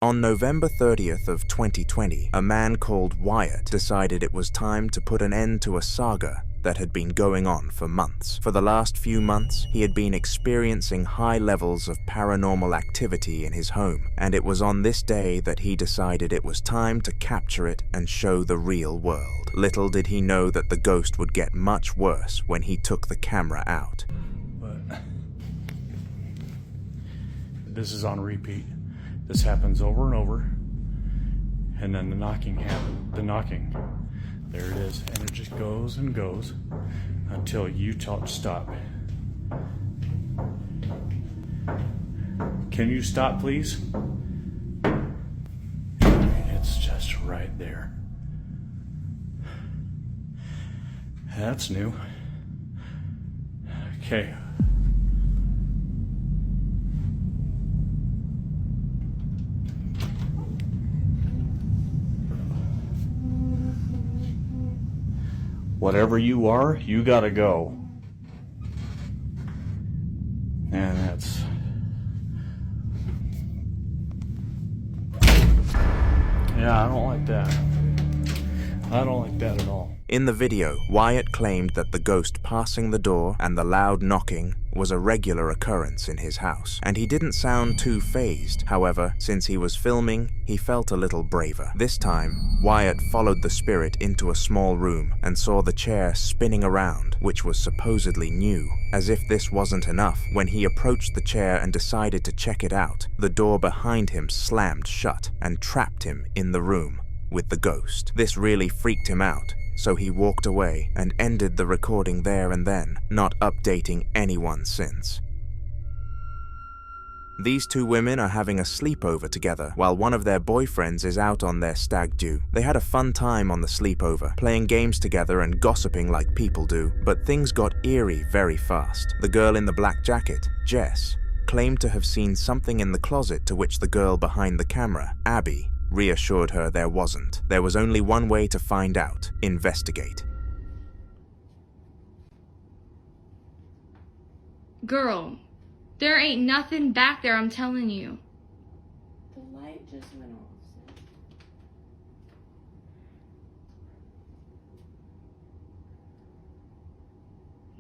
On November 30th of 2020, a man called Wyatt decided it was time to put an end to a saga that had been going on for months. For the last few months, he had been experiencing high levels of paranormal activity in his home, and it was on this day that he decided it was time to capture it and show the real world. Little did he know that the ghost would get much worse when he took the camera out. But this is on repeat. This happens over and over, and then the knocking happens. There it is, and it just goes and goes until you tell it to stop. Can you stop, please? It's just right there. That's new. Okay. Whatever you are, you gotta go. And that's... Yeah, I don't like that. I don't like that at all. In the video, Wyatt claimed that the ghost passing the door and the loud knocking was a regular occurrence in his house, and he didn't sound too fazed. However, since he was filming, he felt a little braver. This time, Wyatt followed the spirit into a small room and saw the chair spinning around, which was supposedly new. As if this wasn't enough, when he approached the chair and decided to check it out, the door behind him slammed shut and trapped him in the room with the ghost. This really freaked him out, so he walked away and ended the recording there and then, not updating anyone since. These two women are having a sleepover together while one of their boyfriends is out on their stag do. They had a fun time on the sleepover, playing games together and gossiping like people do, but things got eerie very fast. The girl in the black jacket, Jess, claimed to have seen something in the closet, to which the girl behind the camera, Abby, reassured her there wasn't. There was only one way to find out: investigate. Girl, there ain't nothing back there, I'm telling you. The light just went off.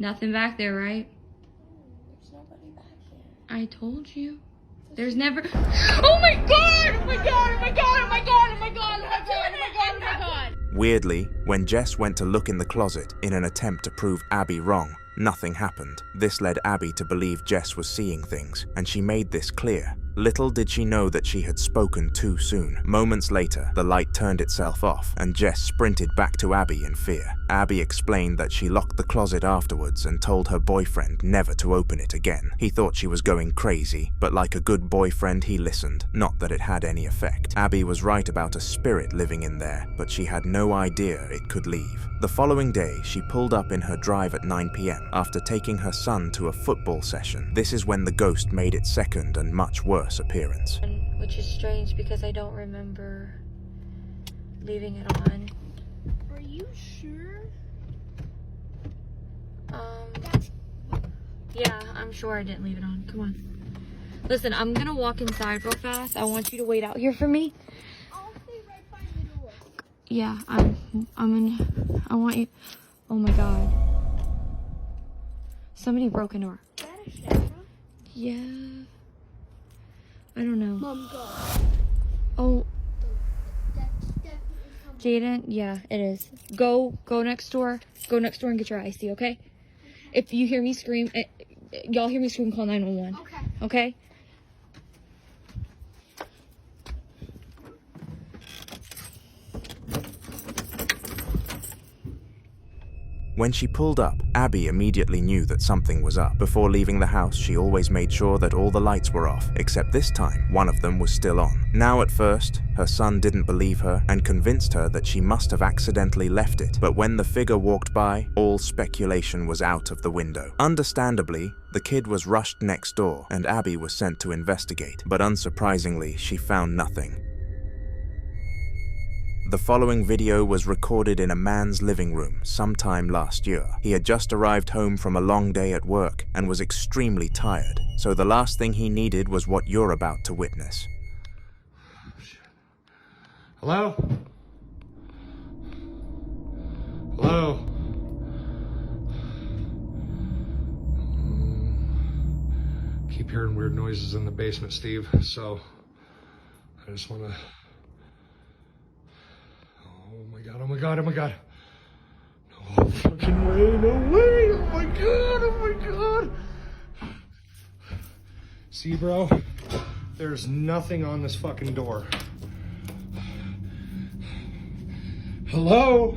Nothing back there, right? There's nobody back here. I told you. There's never... Oh my god! Oh my god! Oh my god! Oh my god! Oh my god! Oh my god! Oh my god! Oh my god! Weirdly, when Jess went to look in the closet in an attempt to prove Abby wrong, nothing happened. This led Abby to believe Jess was seeing things, and she made this clear. Little did she know that she had spoken too soon. Moments later, the light turned itself off, and Jess sprinted back to Abby in fear. Abby explained that she locked the closet afterwards and told her boyfriend never to open it again. He thought she was going crazy, but like a good boyfriend, he listened. Not that it had any effect. Abby was right about a spirit living in there, but she had no idea it could leave. The following day, she pulled up in her drive at 9 p.m. after taking her son to a football session. This is when the ghost made its second and much worse appearance. Which is strange because I don't remember leaving it on. Are you sure? Yeah, I'm sure I didn't leave it on. Come on. Listen, I'm gonna walk inside real fast. I want you to wait out here for me. I'll stay right by the door. Yeah, I want you. Oh my god. Somebody broke into our... Is that a shadow? Yeah. I don't know. Mom, go. Oh, That's definitely something. Jaden, yeah, it is. Go next door. Go next door and get your icy, okay? If you hear me scream, y'all hear me scream, call 911. Okay. Okay? When she pulled up, Abby immediately knew that something was up. Before leaving the house, she always made sure that all the lights were off, except this time, one of them was still on. Now at first, her son didn't believe her and convinced her that she must have accidentally left it. But when the figure walked by, all speculation was out of the window. Understandably, the kid was rushed next door and Abby was sent to investigate. But unsurprisingly, she found nothing. The following video was recorded in a man's living room sometime last year. He had just arrived home from a long day at work and was extremely tired, so the last thing he needed was what you're about to witness. Hello? Hello? Keep hearing weird noises in the basement, Steve, so I just want to... Oh my god, oh my god, oh my god. No fucking way, no way, oh my god, oh my god. See, bro, there's nothing on this fucking door. Hello?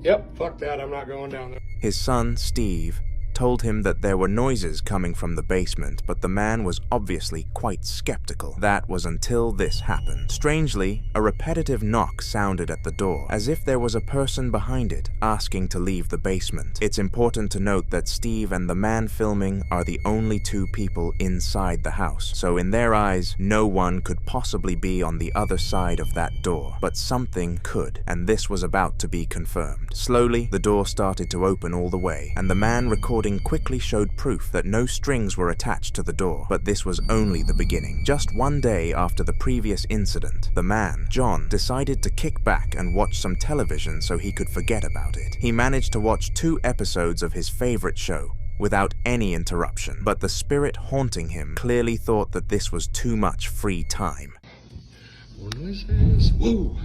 Yep, fuck that, I'm not going down there. His son, Steve, told him that there were noises coming from the basement, but the man was obviously quite skeptical. That was until this happened. Strangely, a repetitive knock sounded at the door, as if there was a person behind it asking to leave the basement. It's important to note that Steve and the man filming are the only two people inside the house, so in their eyes, no one could possibly be on the other side of that door. But something could, and this was about to be confirmed. Slowly, the door started to open all the way, and the man recording quickly showed proof that no strings were attached to the door, but this was only the beginning. Just one day after the previous incident, the man, John, decided to kick back and watch some television so he could forget about it. He managed to watch 2 episodes of his favorite show without any interruption, but the spirit haunting him clearly thought that this was too much free time. More noises. Whoa!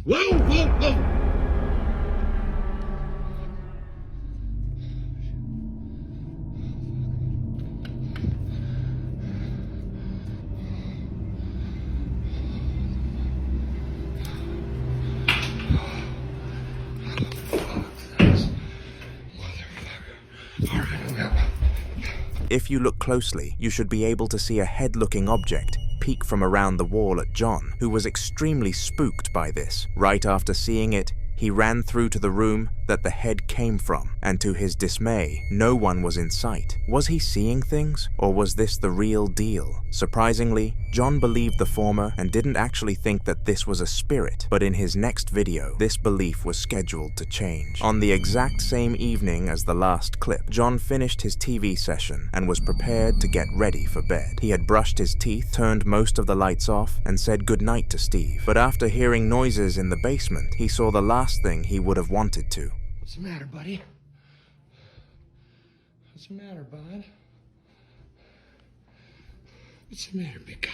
Whoa, whoa, whoa! If you look closely, you should be able to see a head-looking object peek from around the wall at John, who was extremely spooked by this. Right after seeing it, he ran through to the room that the head came from, and to his dismay, no one was in sight. Was he seeing things, or was this the real deal? Surprisingly, John believed the former and didn't actually think that this was a spirit, but in his next video, this belief was scheduled to change. On the exact same evening as the last clip, John finished his TV session and was prepared to get ready for bed. He had brushed his teeth, turned most of the lights off, and said goodnight to Steve. But after hearing noises in the basement, he saw the last thing he would have wanted to. What's the matter, buddy? What's the matter, bud? What's the matter, big guy?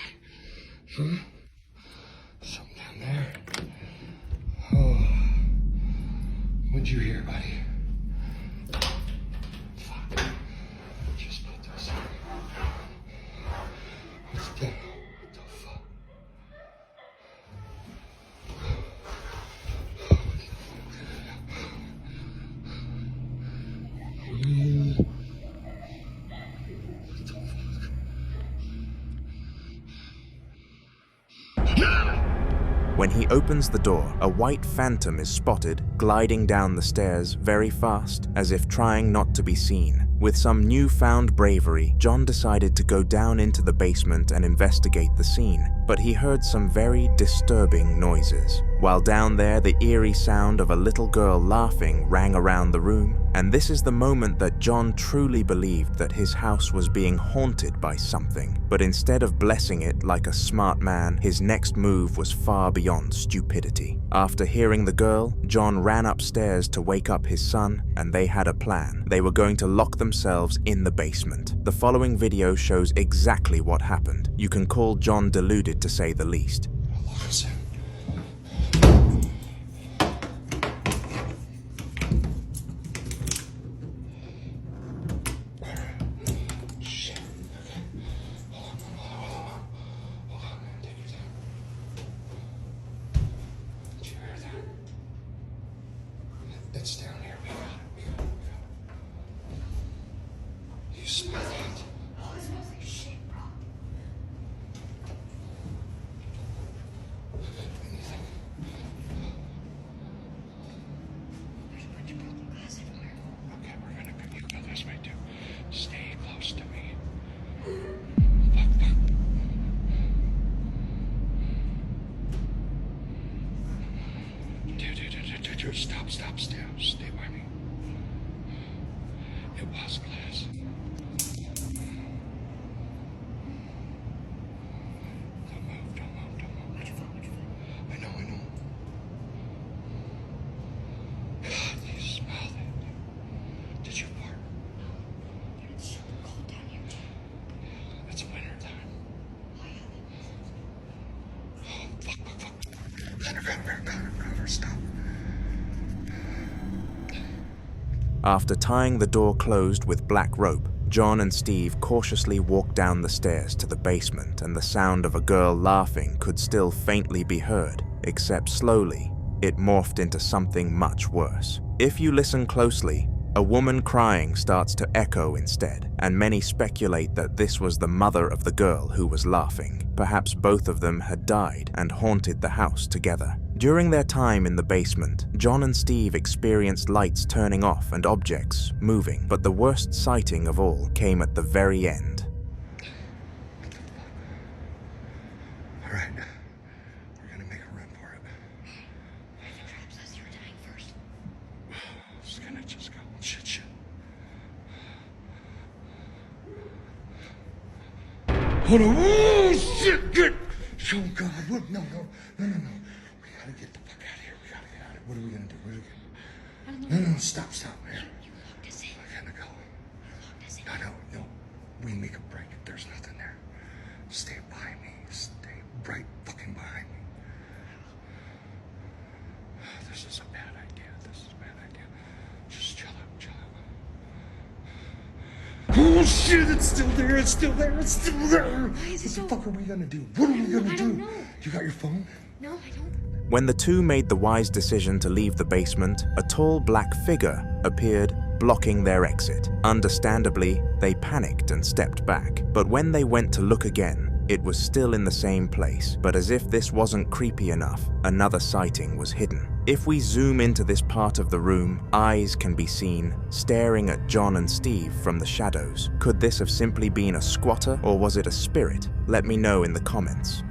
Huh? Something down there? Oh. What'd you hear, buddy? Fuck. Just put this on. What's that? What the fuck? When he opens the door, a white phantom is spotted gliding down the stairs very fast, as if trying not to be seen. With some newfound bravery, John decided to go down into the basement and investigate the scene, but he heard some very disturbing noises. While down there, the eerie sound of a little girl laughing rang around the room, and this is the moment that John truly believed that his house was being haunted by something. But instead of blessing it like a smart man, his next move was far beyond stupidity. After hearing the girl, John ran upstairs to wake up his son, and they had a plan. They were going to lock themselves in the basement. The following video shows exactly what happened. You can call John deluded, to say the least. It's down here. We got it. You smell that? Oh, it smells like shit, bro. Anything? There's a bunch of broken glass everywhere. Okay, we're gonna go. You go this way too. Stay close to me. Fuck. Dude. Just stop, stay by me. It was glass. Don't move. Watch your phone. I know. God, you smell it. Did you fart? It's so cold down here. It's winter time. Oh, fuck. Cover, stop. After tying the door closed with black rope, John and Steve cautiously walked down the stairs to the basement, and the sound of a girl laughing could still faintly be heard, except slowly, it morphed into something much worse. If you listen closely, a woman crying starts to echo instead, and many speculate that this was the mother of the girl who was laughing. Perhaps both of them had died and haunted the house together. During their time in the basement, John and Steve experienced lights turning off and objects moving, but the worst sighting of all came at the very end. All right, we're gonna make a run for it. Perhaps as you were dying first. It's gonna just go. Shit. Hold on. Oh, shit, good. Oh, God. What? No. We gotta get the fuck out of here. What are we gonna do? No, stop. Man. You locked us in. I gotta go. You locked us in. No. We make a break. There's nothing there. Stay by me. Stay right fucking behind me. This is a bad idea. Just chill out. Oh shit, it's still there. Why is it so... What the fuck are we gonna do? What are we gonna do? I don't know. You got your phone? No, I don't. When the two made the wise decision to leave the basement, a tall black figure appeared, blocking their exit. Understandably, they panicked and stepped back. But when they went to look again, it was still in the same place. But as if this wasn't creepy enough, another sighting was hidden. If we zoom into this part of the room, eyes can be seen staring at John and Steve from the shadows. Could this have simply been a squatter, or was it a spirit? Let me know in the comments.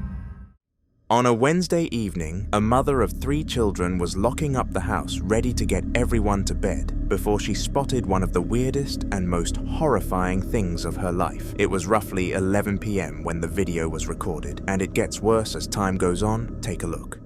On a Wednesday evening, a mother of 3 children was locking up the house ready to get everyone to bed before she spotted one of the weirdest and most horrifying things of her life. It was roughly 11 p.m. when the video was recorded, and it gets worse as time goes on. Take a look.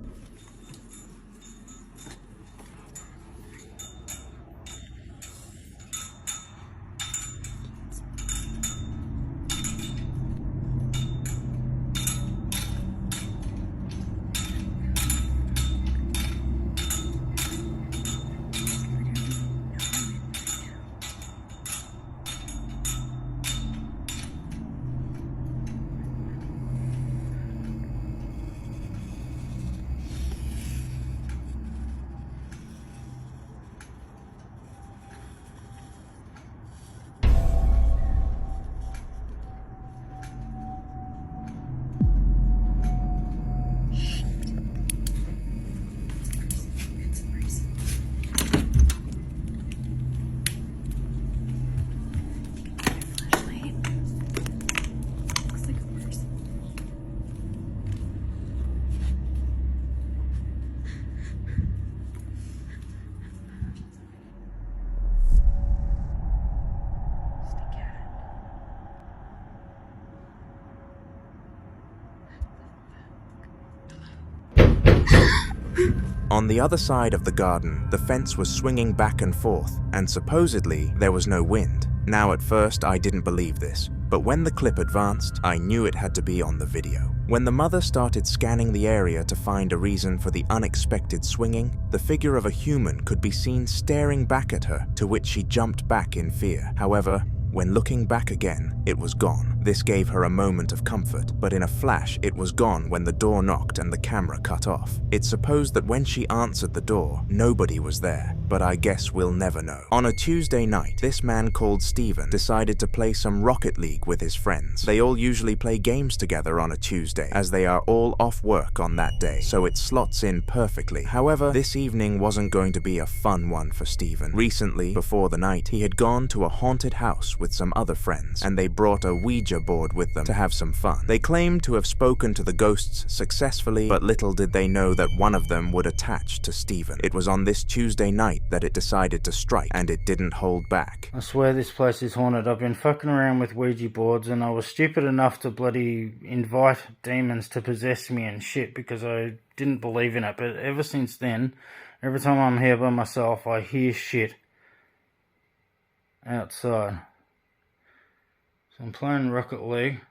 On the other side of the garden, the fence was swinging back and forth, and supposedly there was no wind. Now at first I didn't believe this, but when the clip advanced, I knew it had to be on the video. When the mother started scanning the area to find a reason for the unexpected swinging, the figure of a human could be seen staring back at her, to which she jumped back in fear. However, when looking back again, it was gone. This gave her a moment of comfort, but in a flash, it was gone when the door knocked and the camera cut off. It's supposed that when she answered the door, nobody was there, but I guess we'll never know. On a Tuesday night, this man called Steven decided to play some Rocket League with his friends. They all usually play games together on a Tuesday, as they are all off work on that day, so it slots in perfectly. However, this evening wasn't going to be a fun one for Steven. Recently, before the night, he had gone to a haunted house with some other friends, and they brought a Ouija board with them to have some fun. They claimed to have spoken to the ghosts successfully, but little did they know that one of them would attach to Stephen. It was on this Tuesday night that it decided to strike, and it didn't hold back. I swear this place is haunted. I've been fucking around with Ouija boards, and I was stupid enough to bloody invite demons to possess me and shit because I didn't believe in it. But ever since then, every time I'm here by myself, I hear shit outside. So I'm playing Rocket League.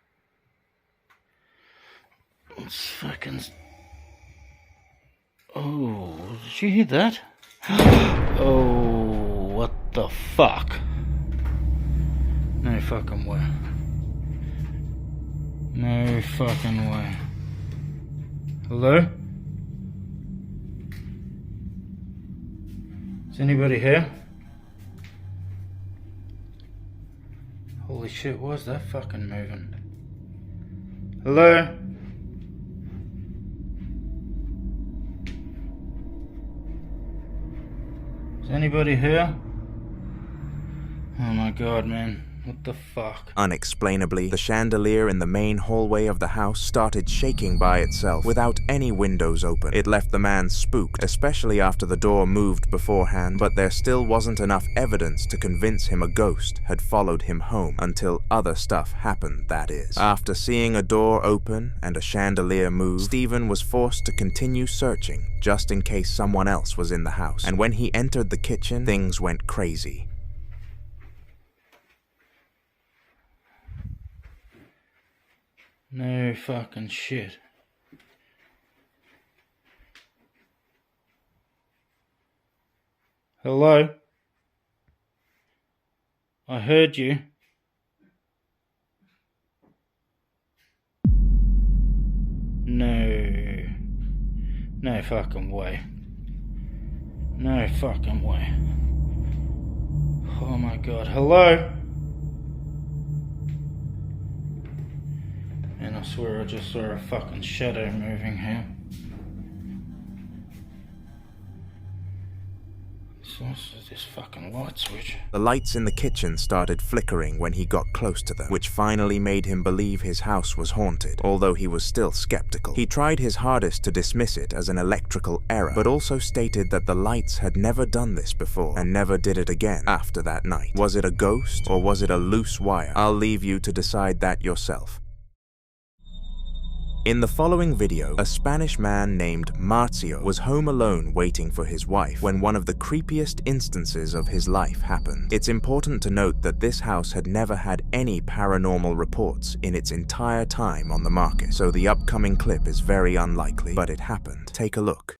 It's fucking... Oh, did you hear that? Oh, what the fuck? No fucking way. No fucking way. Hello? Is anybody here? Holy shit, why is that fucking moving? Hello? Is anybody here? Oh my god, man. What the fuck? Unexplainably, the chandelier in the main hallway of the house started shaking by itself without any windows open. It left the man spooked, especially after the door moved beforehand, but there still wasn't enough evidence to convince him a ghost had followed him home until other stuff happened, that is. After seeing a door open and a chandelier move, Stephen was forced to continue searching just in case someone else was in the house. And when he entered the kitchen, things went crazy. No fucking shit. Hello? I heard you. No. No fucking way. No fucking way. Oh my god. Hello? And I swear I just saw a fucking shadow moving here. So what's this fucking light switch? The lights in the kitchen started flickering when he got close to them, which finally made him believe his house was haunted, although he was still skeptical. He tried his hardest to dismiss it as an electrical error, but also stated that the lights had never done this before, and never did it again after that night. Was it a ghost, or was it a loose wire? I'll leave you to decide that yourself. In the following video, a Spanish man named Marcio was home alone waiting for his wife when one of the creepiest instances of his life happened. It's important to note that this house had never had any paranormal reports in its entire time on the market, so the upcoming clip is very unlikely, but it happened. Take a look.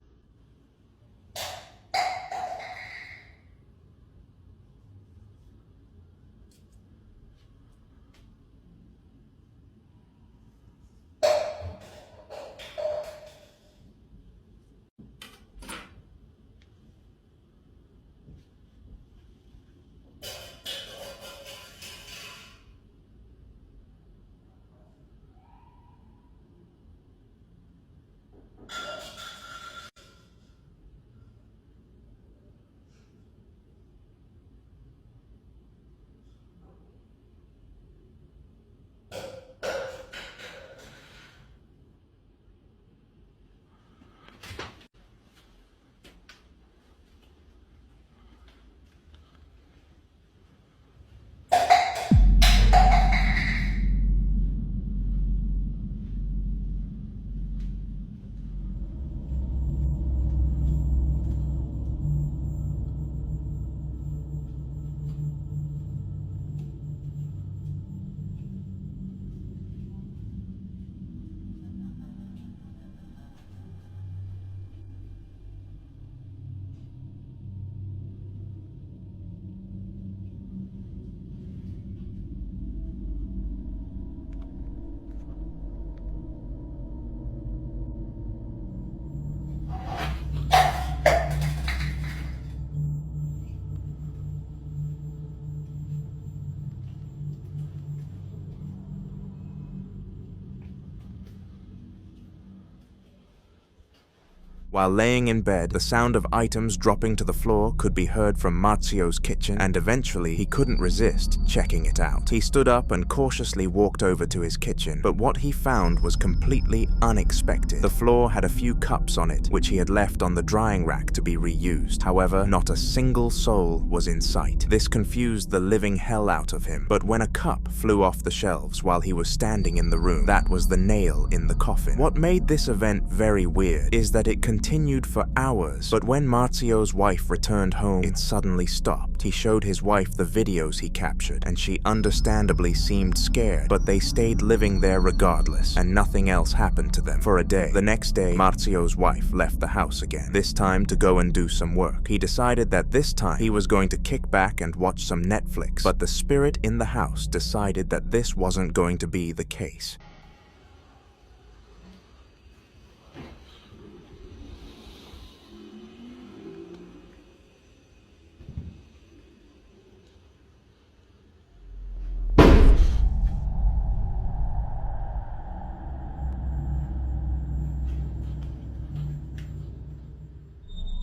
While laying in bed, the sound of items dropping to the floor could be heard from Marzio's kitchen, and eventually he couldn't resist checking it out. He stood up and cautiously walked over to his kitchen, but what he found was completely unexpected. The floor had a few cups on it, which he had left on the drying rack to be reused. However, not a single soul was in sight. This confused the living hell out of him, but when a cup flew off the shelves while he was standing in the room, that was the nail in the coffin. What made this event very weird is that it continued for hours, but when Marzio's wife returned home, it suddenly stopped. He showed his wife the videos he captured, and she understandably seemed scared, but they stayed living there regardless, and nothing else happened to them for a day. The next day, Marzio's wife left the house again, this time to go and do some work. He decided that this time he was going to kick back and watch some Netflix, but the spirit in the house decided that this wasn't going to be the case.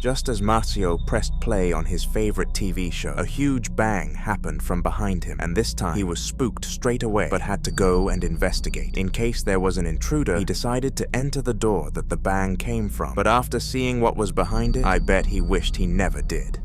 Just as Marzio pressed play on his favorite TV show, a huge bang happened from behind him, and this time he was spooked straight away but had to go and investigate. In case there was an intruder, he decided to enter the door that the bang came from, but after seeing what was behind it, I bet he wished he never did.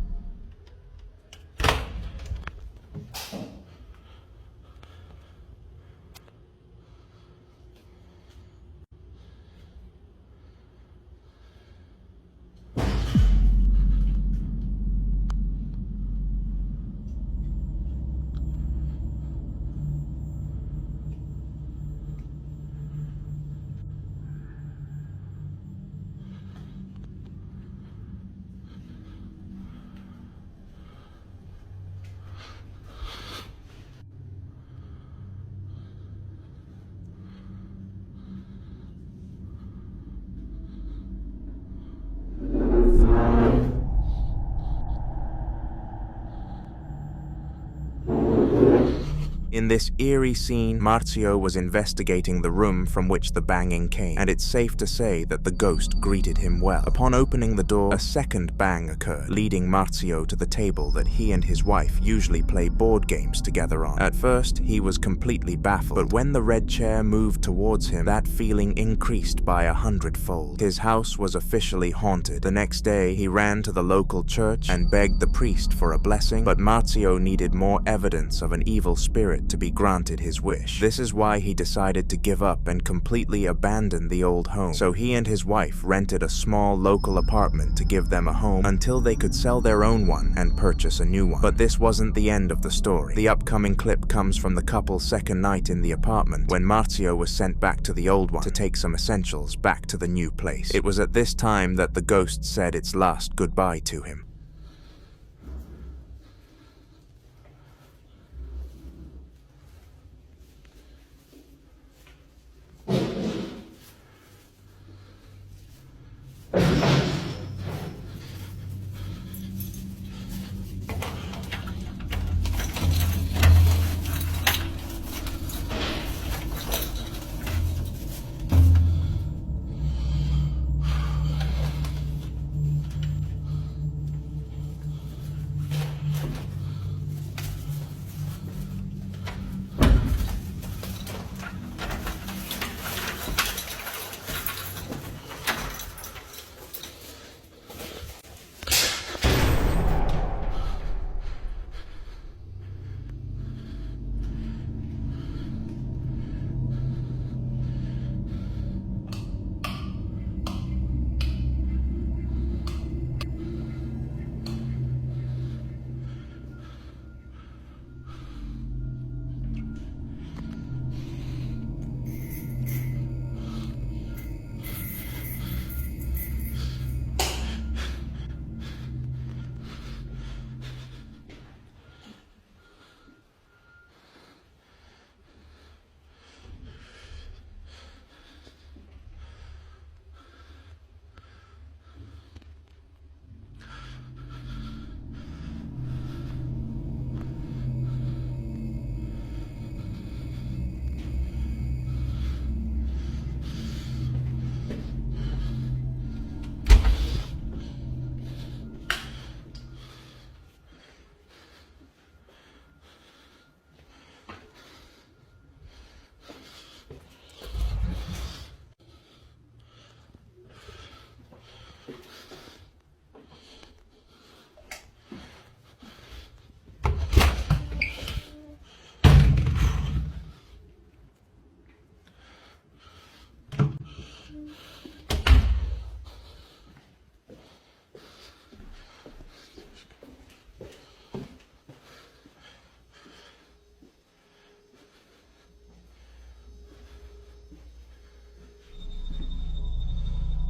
In this eerie scene, Marzio was investigating the room from which the banging came, and it's safe to say that the ghost greeted him well. Upon opening the door, a second bang occurred, leading Marzio to the table that he and his wife usually play board games together on. At first, he was completely baffled, but when the red chair moved towards him, that feeling increased by 100-fold. His house was officially haunted. The next day, he ran to the local church and begged the priest for a blessing, but Marzio needed more evidence of an evil spirit to be granted his wish. This is why he decided to give up and completely abandon the old home. So he and his wife rented a small local apartment to give them a home until they could sell their own one and purchase a new one. But this wasn't the end of the story. The upcoming clip comes from the couple's second night in the apartment when Marzio was sent back to the old one to take some essentials back to the new place. It was at this time that the ghost said its last goodbye to him.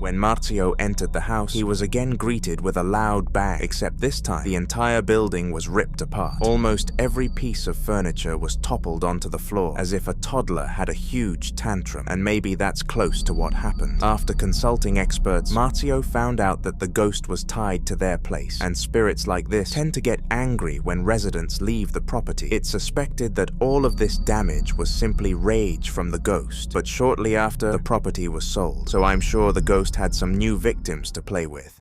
When Marzio entered the house, he was again greeted with a loud bang, except this time, the entire building was ripped apart. Almost every piece of furniture was toppled onto the floor, as if a toddler had a huge tantrum, and maybe that's close to what happened. After consulting experts, Marzio found out that the ghost was tied to their place, and spirits like this tend to get angry when residents leave the property. It's suspected that all of this damage was simply rage from the ghost, but shortly after, the property was sold, so I'm sure the ghost had some new victims to play with.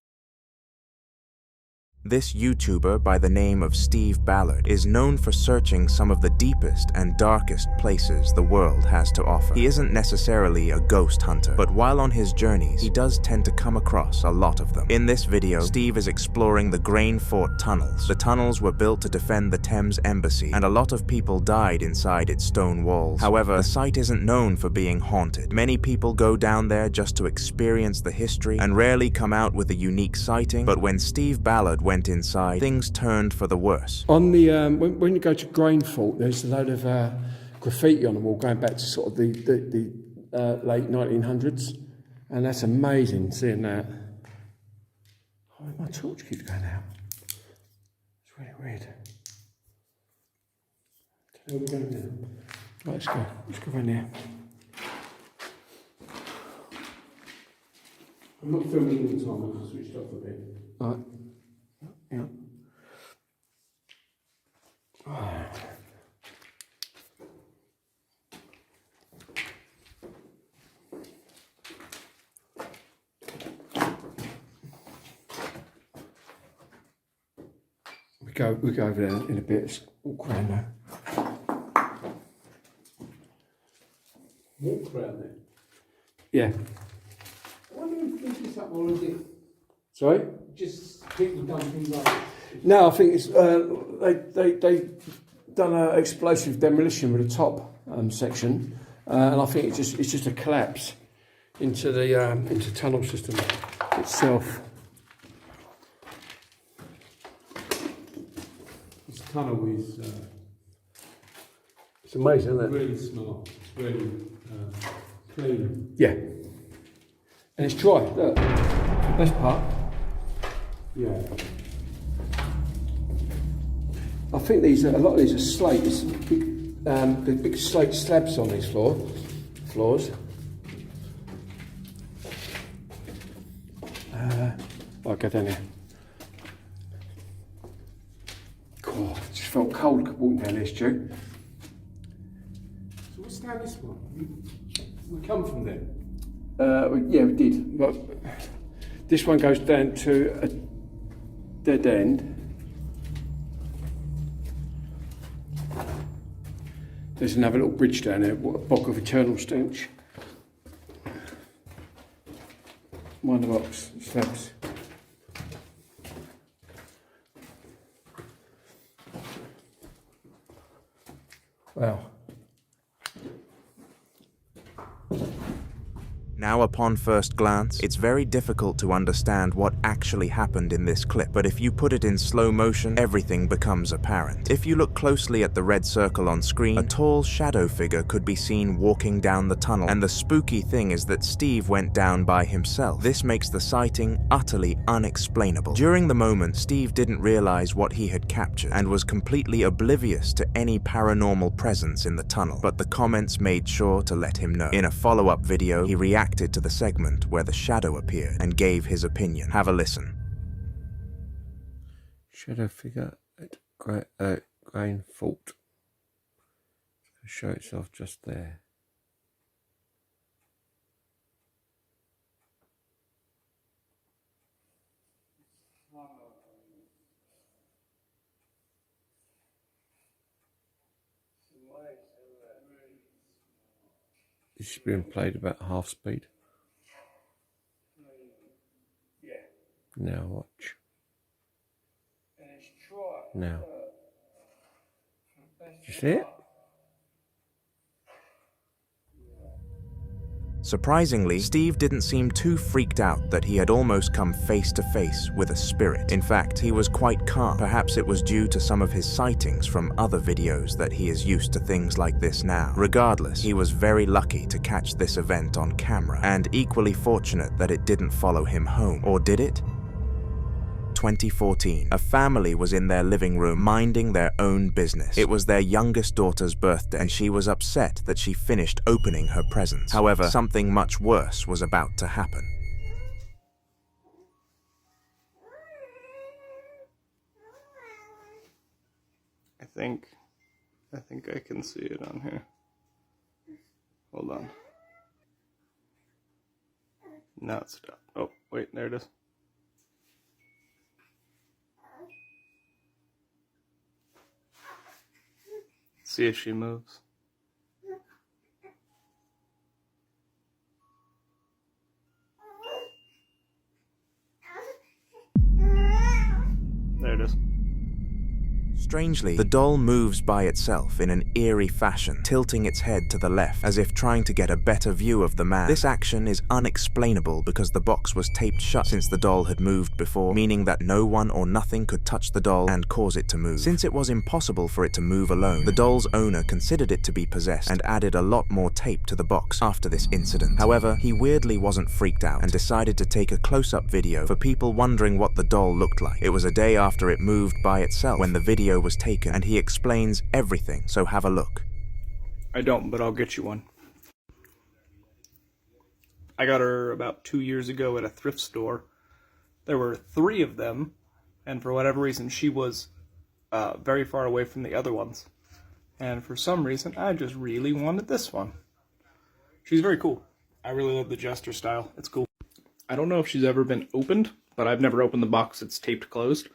This YouTuber by the name of Steve Ballard is known for searching some of the deepest and darkest places the world has to offer. He isn't necessarily a ghost hunter, but while on his journeys, he does tend to come across a lot of them. In this video, Steve is exploring the Grain Fort tunnels. The tunnels were built to defend the Thames Embassy, and a lot of people died inside its stone walls. However, the site isn't known for being haunted. Many people go down there just to experience the history and rarely come out with a unique sighting, but when Steve Ballard went inside, things turned for the worse. On the when you go to Grain Fort, there's a load of graffiti on the wall going back to sort of the late 1900s, and that's amazing seeing that. Oh, my torch keeps going out. It's really weird. Where are we going now? Right, let's go. Let's go around there. I'm not filming all the time. I've just switched off a bit. All right. Yeah. We go over there in a bit. Let's walk around now. Walk around there. Yeah. I wonder if this up or is it Sorry? just people done things like this? No, I think it's they done an explosive demolition with the top section, and I think it's just a collapse into the tunnel system itself. This tunnel is It's amazing, isn't it? really smart. It's really clean. Yeah. And it's dry. Look, best part. Yeah. I think a lot of these are slate. It's big, the big slate slabs on these floors. I'll go down there. God, it just felt cold walking down there, Stu. So what's down this one? We come from there. Yeah, we did. But this one goes down to a dead end. There's another little bridge down there, what a block of eternal stench. Mind the box, slabs. Wow. Now, upon first glance, it's very difficult to understand what actually happened in this clip, but if you put it in slow motion, everything becomes apparent. If you look closely at the red circle on screen, a tall shadow figure could be seen walking down the tunnel, and the spooky thing is that Steve went down by himself. This makes the sighting utterly unexplainable. During the moment, Steve didn't realize what he had captured, and was completely oblivious to any paranormal presence in the tunnel, but the comments made sure to let him know. In a follow-up video, he reacted to the segment where the shadow appeared and gave his opinion. Have a listen. Shadow figure at Grain Fort. Show itself just there. This is being played about half speed. Yeah. Now watch. And it's dry. Now. Do you see it? Surprisingly, Steve didn't seem too freaked out that he had almost come face to face with a spirit. In fact, he was quite calm. Perhaps it was due to some of his sightings from other videos that he is used to things like this now. Regardless, he was very lucky to catch this event on camera, and equally fortunate that it didn't follow him home. Or did it? 2014. A family was in their living room minding their own business. It was their youngest daughter's birthday, and she was upset that she finished opening her presents. However, something much worse was about to happen. I think I can see it on here. Hold on. Now it's stopped. Oh, wait, there it is. See if she moves. There it is. Strangely, the doll moves by itself in an eerie fashion, tilting its head to the left as if trying to get a better view of the man. This action is unexplainable because the box was taped shut since the doll had moved before, meaning that no one or nothing could touch the doll and cause it to move. Since it was impossible for it to move alone, the doll's owner considered it to be possessed and added a lot more tape to the box after this incident. However, he weirdly wasn't freaked out and decided to take a close-up video for people wondering what the doll looked like. It was a day after it moved by itself when the video was taken, and he explains everything, so have a look. I don't, but I'll get you one. I got her about 2 years ago at a thrift store. There were 3 of them, and for whatever reason, she was very far away from the other ones. And for some reason, I just really wanted this one. She's very cool. I really love the jester style. It's cool. I don't know if she's ever been opened, but I've never opened the box. It's taped closed.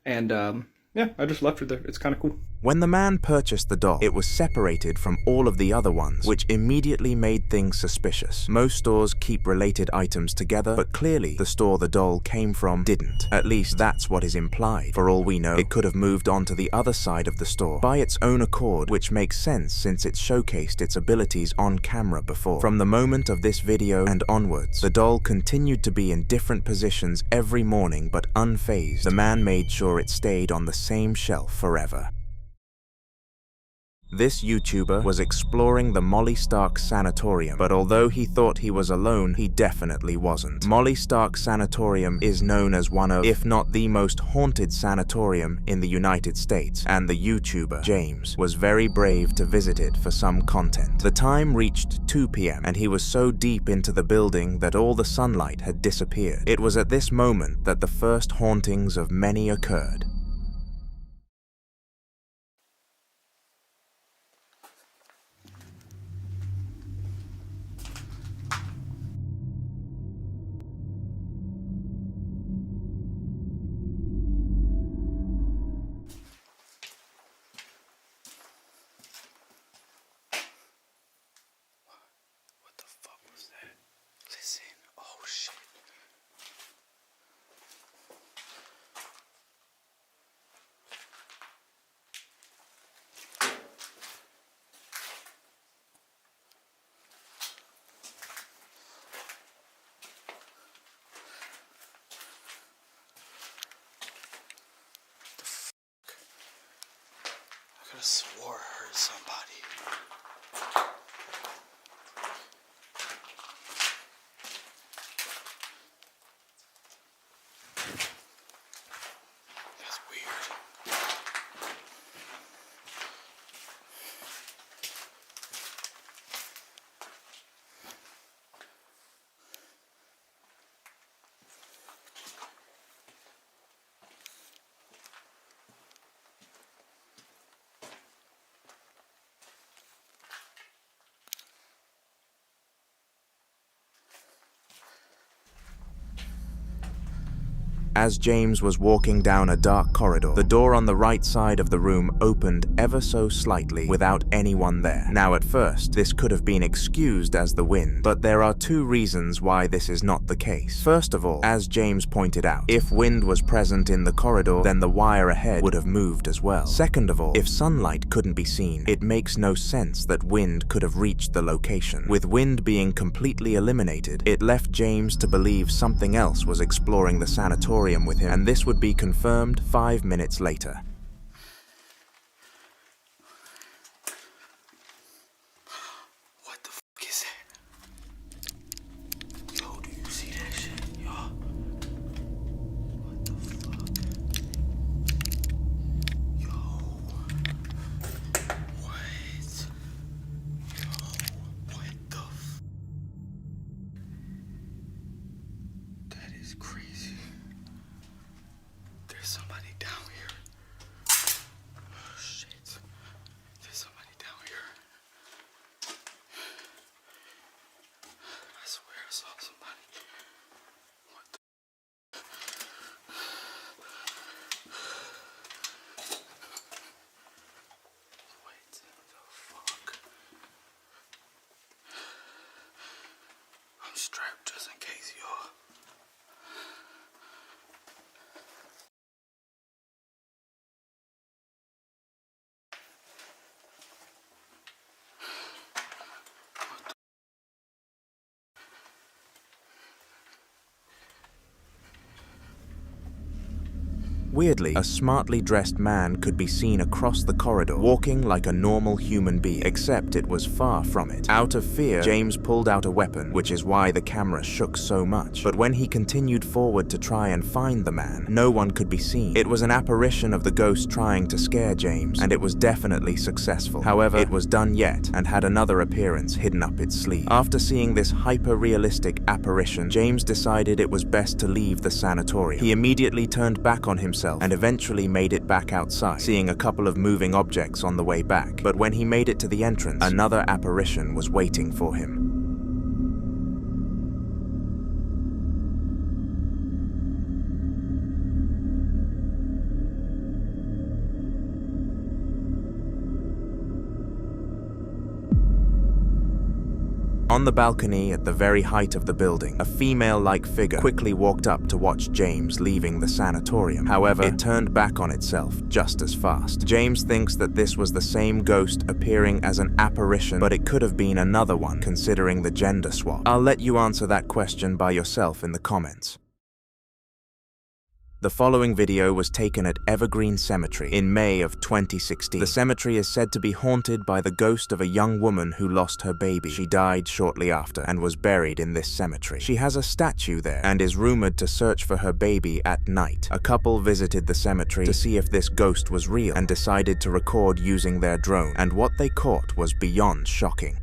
And, yeah, I just left her there. It's kind of cool. When the man purchased the doll, it was separated from all of the other ones, which immediately made things suspicious. Most stores keep related items together, but clearly the store the doll came from didn't. At least that's what is implied. For all we know, it could have moved on to the other side of the store by its own accord, which makes sense since it showcased its abilities on camera before. From the moment of this video and onwards, the doll continued to be in different positions every morning, but unfazed. The man made sure it stayed on the same shelf forever. This YouTuber was exploring the Molly Stark Sanatorium, but although he thought he was alone, he definitely wasn't. Molly Stark Sanatorium is known as one of, if not the most haunted sanatorium in the United States, and the YouTuber, James, was very brave to visit it for some content. The time reached 2 p.m, and he was so deep into the building that all the sunlight had disappeared. It was at this moment that the first hauntings of many occurred. I could have swore I heard somebody. That's weird. As James was walking down a dark corridor, the door on the right side of the room opened ever so slightly without anyone there. Now at first, this could have been excused as the wind, but there are two reasons why this is not the case. First of all, as James pointed out, if wind was present in the corridor, then the wire ahead would have moved as well. Second of all, if sunlight couldn't be seen, it makes no sense that wind could have reached the location. With wind being completely eliminated, it left James to believe something else was exploring the sanatorium with him, and this would be confirmed 5 minutes later. What the fuck is that? Yo, do you see that shit, y'all? What the fuck? Yo. What? Yo, what the f... That is crazy. There's somebody down here. Oh, shit. There's somebody down here. I swear I saw somebody. What the... What the fuck? I'm strapped just in case, y'all. Weirdly, a smartly dressed man could be seen across the corridor, walking like a normal human being, except it was far from it. Out of fear, James pulled out a weapon, which is why the camera shook so much. But when he continued forward to try and find the man, no one could be seen. It was an apparition of the ghost trying to scare James, and it was definitely successful. However, it was done yet, and had another appearance hidden up its sleeve. After seeing this hyper-realistic apparition, James decided it was best to leave the sanatorium. He immediately turned back on himself and eventually made it back outside, seeing a couple of moving objects on the way back. But when he made it to the entrance, another apparition was waiting for him. On the balcony at the very height of the building, a female-like figure quickly walked up to watch James leaving the sanatorium. However, it turned back on itself just as fast. James thinks that this was the same ghost appearing as an apparition, but it could have been another one, considering the gender swap. I'll let you answer that question by yourself in the comments. The following video was taken at Evergreen Cemetery in May of 2016. The cemetery is said to be haunted by the ghost of a young woman who lost her baby. She died shortly after and was buried in this cemetery. She has a statue there and is rumored to search for her baby at night. A couple visited the cemetery to see if this ghost was real and decided to record using their drone, and what they caught was beyond shocking.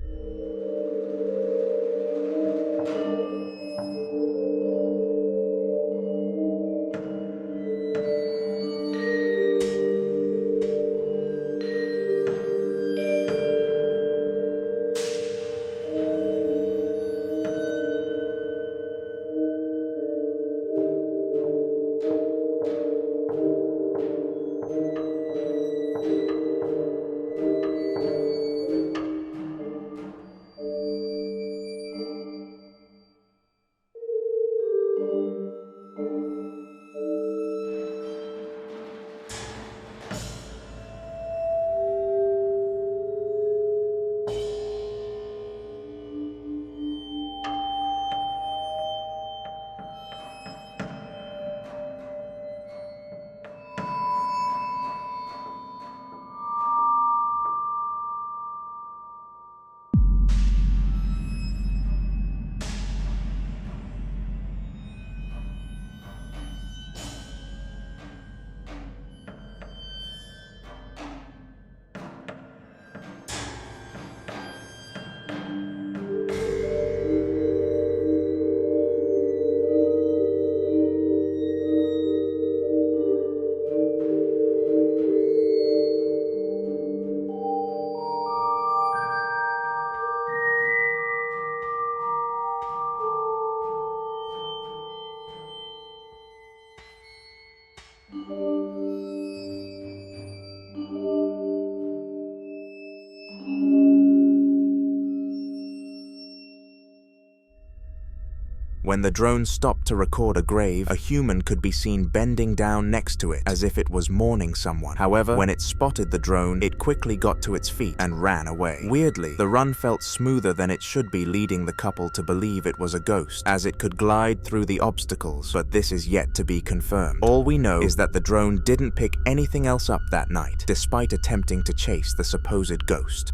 when the drone stopped to record a grave, a human could be seen bending down next to it as if it was mourning someone. However, when it spotted the drone, it quickly got to its feet and ran away. Weirdly, the run felt smoother than it should be, leading the couple to believe it was a ghost, as it could glide through the obstacles, but this is yet to be confirmed. All we know is that the drone didn't pick anything else up that night, despite attempting to chase the supposed ghost.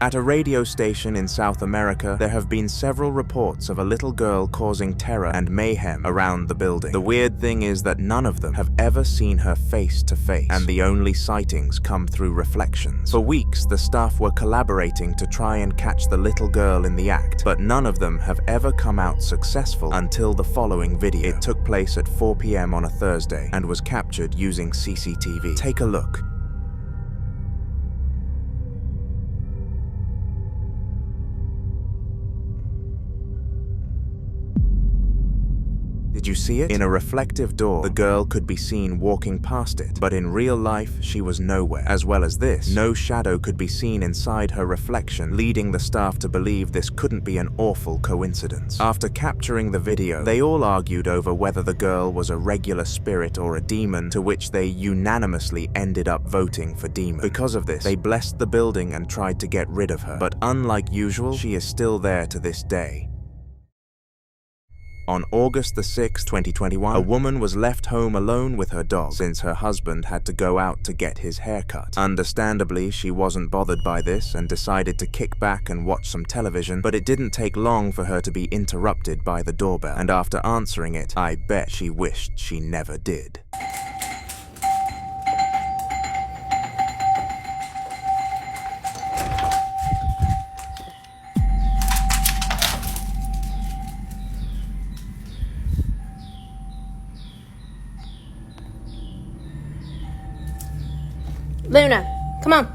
At a radio station in South America, there have been several reports of a little girl causing terror and mayhem around the building. The weird thing is that none of them have ever seen her face to face, and the only sightings come through reflections. For weeks, the staff were collaborating to try and catch the little girl in the act, but none of them have ever come out successful until the following video. It took place at 4 p.m. on a Thursday and was captured using CCTV. Take a look. Did you see it? In a reflective door, the girl could be seen walking past it, but in real life, she was nowhere. As well as this, no shadow could be seen inside her reflection, leading the staff to believe this couldn't be an awful coincidence. After capturing the video, they all argued over whether the girl was a regular spirit or a demon, to which they unanimously ended up voting for demon. Because of this, they blessed the building and tried to get rid of her, but unlike usual, she is still there to this day. On August the 6th, 2021, a woman was left home alone with her dog since her husband had to go out to get his hair cut. Understandably, she wasn't bothered by this and decided to kick back and watch some television, but it didn't take long for her to be interrupted by the doorbell, and after answering it, I bet she wished she never did. Luna, come on.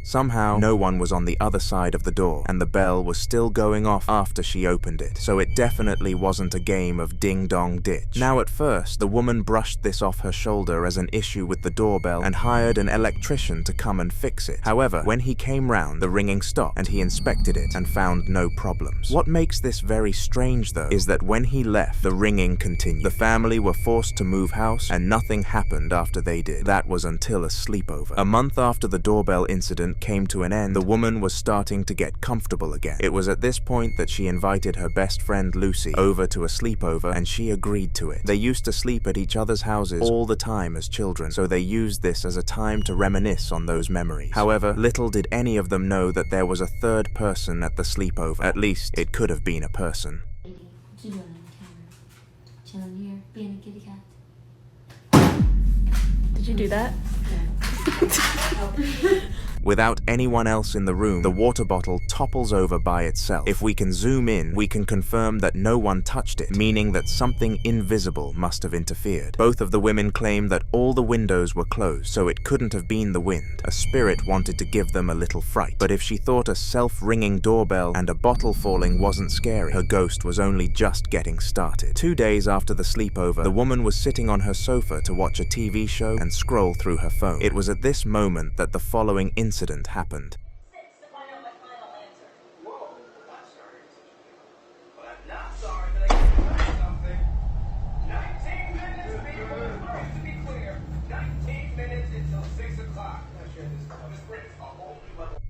Somehow, no one was on the other side of the door, and the bell was still going off after she opened it, so it definitely wasn't a game of ding-dong-ditch. Now at first, the woman brushed this off her shoulder as an issue with the doorbell and hired an electrician to come and fix it. However, when he came round, the ringing stopped, and he inspected it and found no problems. What makes this very strange, though, is that when he left, the ringing continued. The family were forced to move house, and nothing happened after they did. That was until a sleepover. A month after the doorbell incident came to an end, the woman was starting to get comfortable again. It was at this point that she invited her best friend Lucy over to a sleepover, and she agreed to it. They used to sleep at each other's houses all the time as children, so they used this as a time to reminisce on those memories. However, little did any of them know that there was a third person at the sleepover. At least, it could have been a person. What you doing on the camera? Chilling here, being a kitty cat. Did you do that? Without anyone else in the room, the water bottle topples over by itself. If we can zoom in, we can confirm that no one touched it, meaning that something invisible must have interfered. Both of the women claim that all the windows were closed, so it couldn't have been the wind. A spirit wanted to give them a little fright. But if she thought a self-ringing doorbell and a bottle falling wasn't scary, her ghost was only just getting started. 2 days after the sleepover, the woman was sitting on her sofa to watch a TV show and scroll through her phone. It was at this moment that the following incident happened.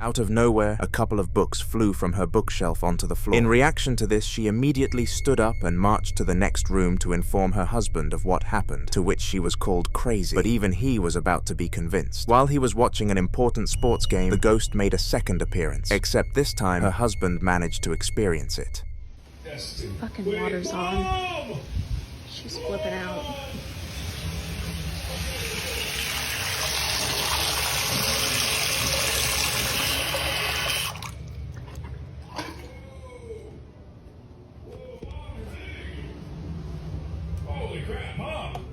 Out of nowhere, a couple of books flew from her bookshelf onto the floor. In reaction to this, she immediately stood up and marched to the next room to inform her husband of what happened, to which she was called crazy, but even he was about to be convinced. While he was watching an important sports game, the ghost made a second appearance, except this time her husband managed to experience it. Fucking water's on. She's flipping out. Holy crap, Mom!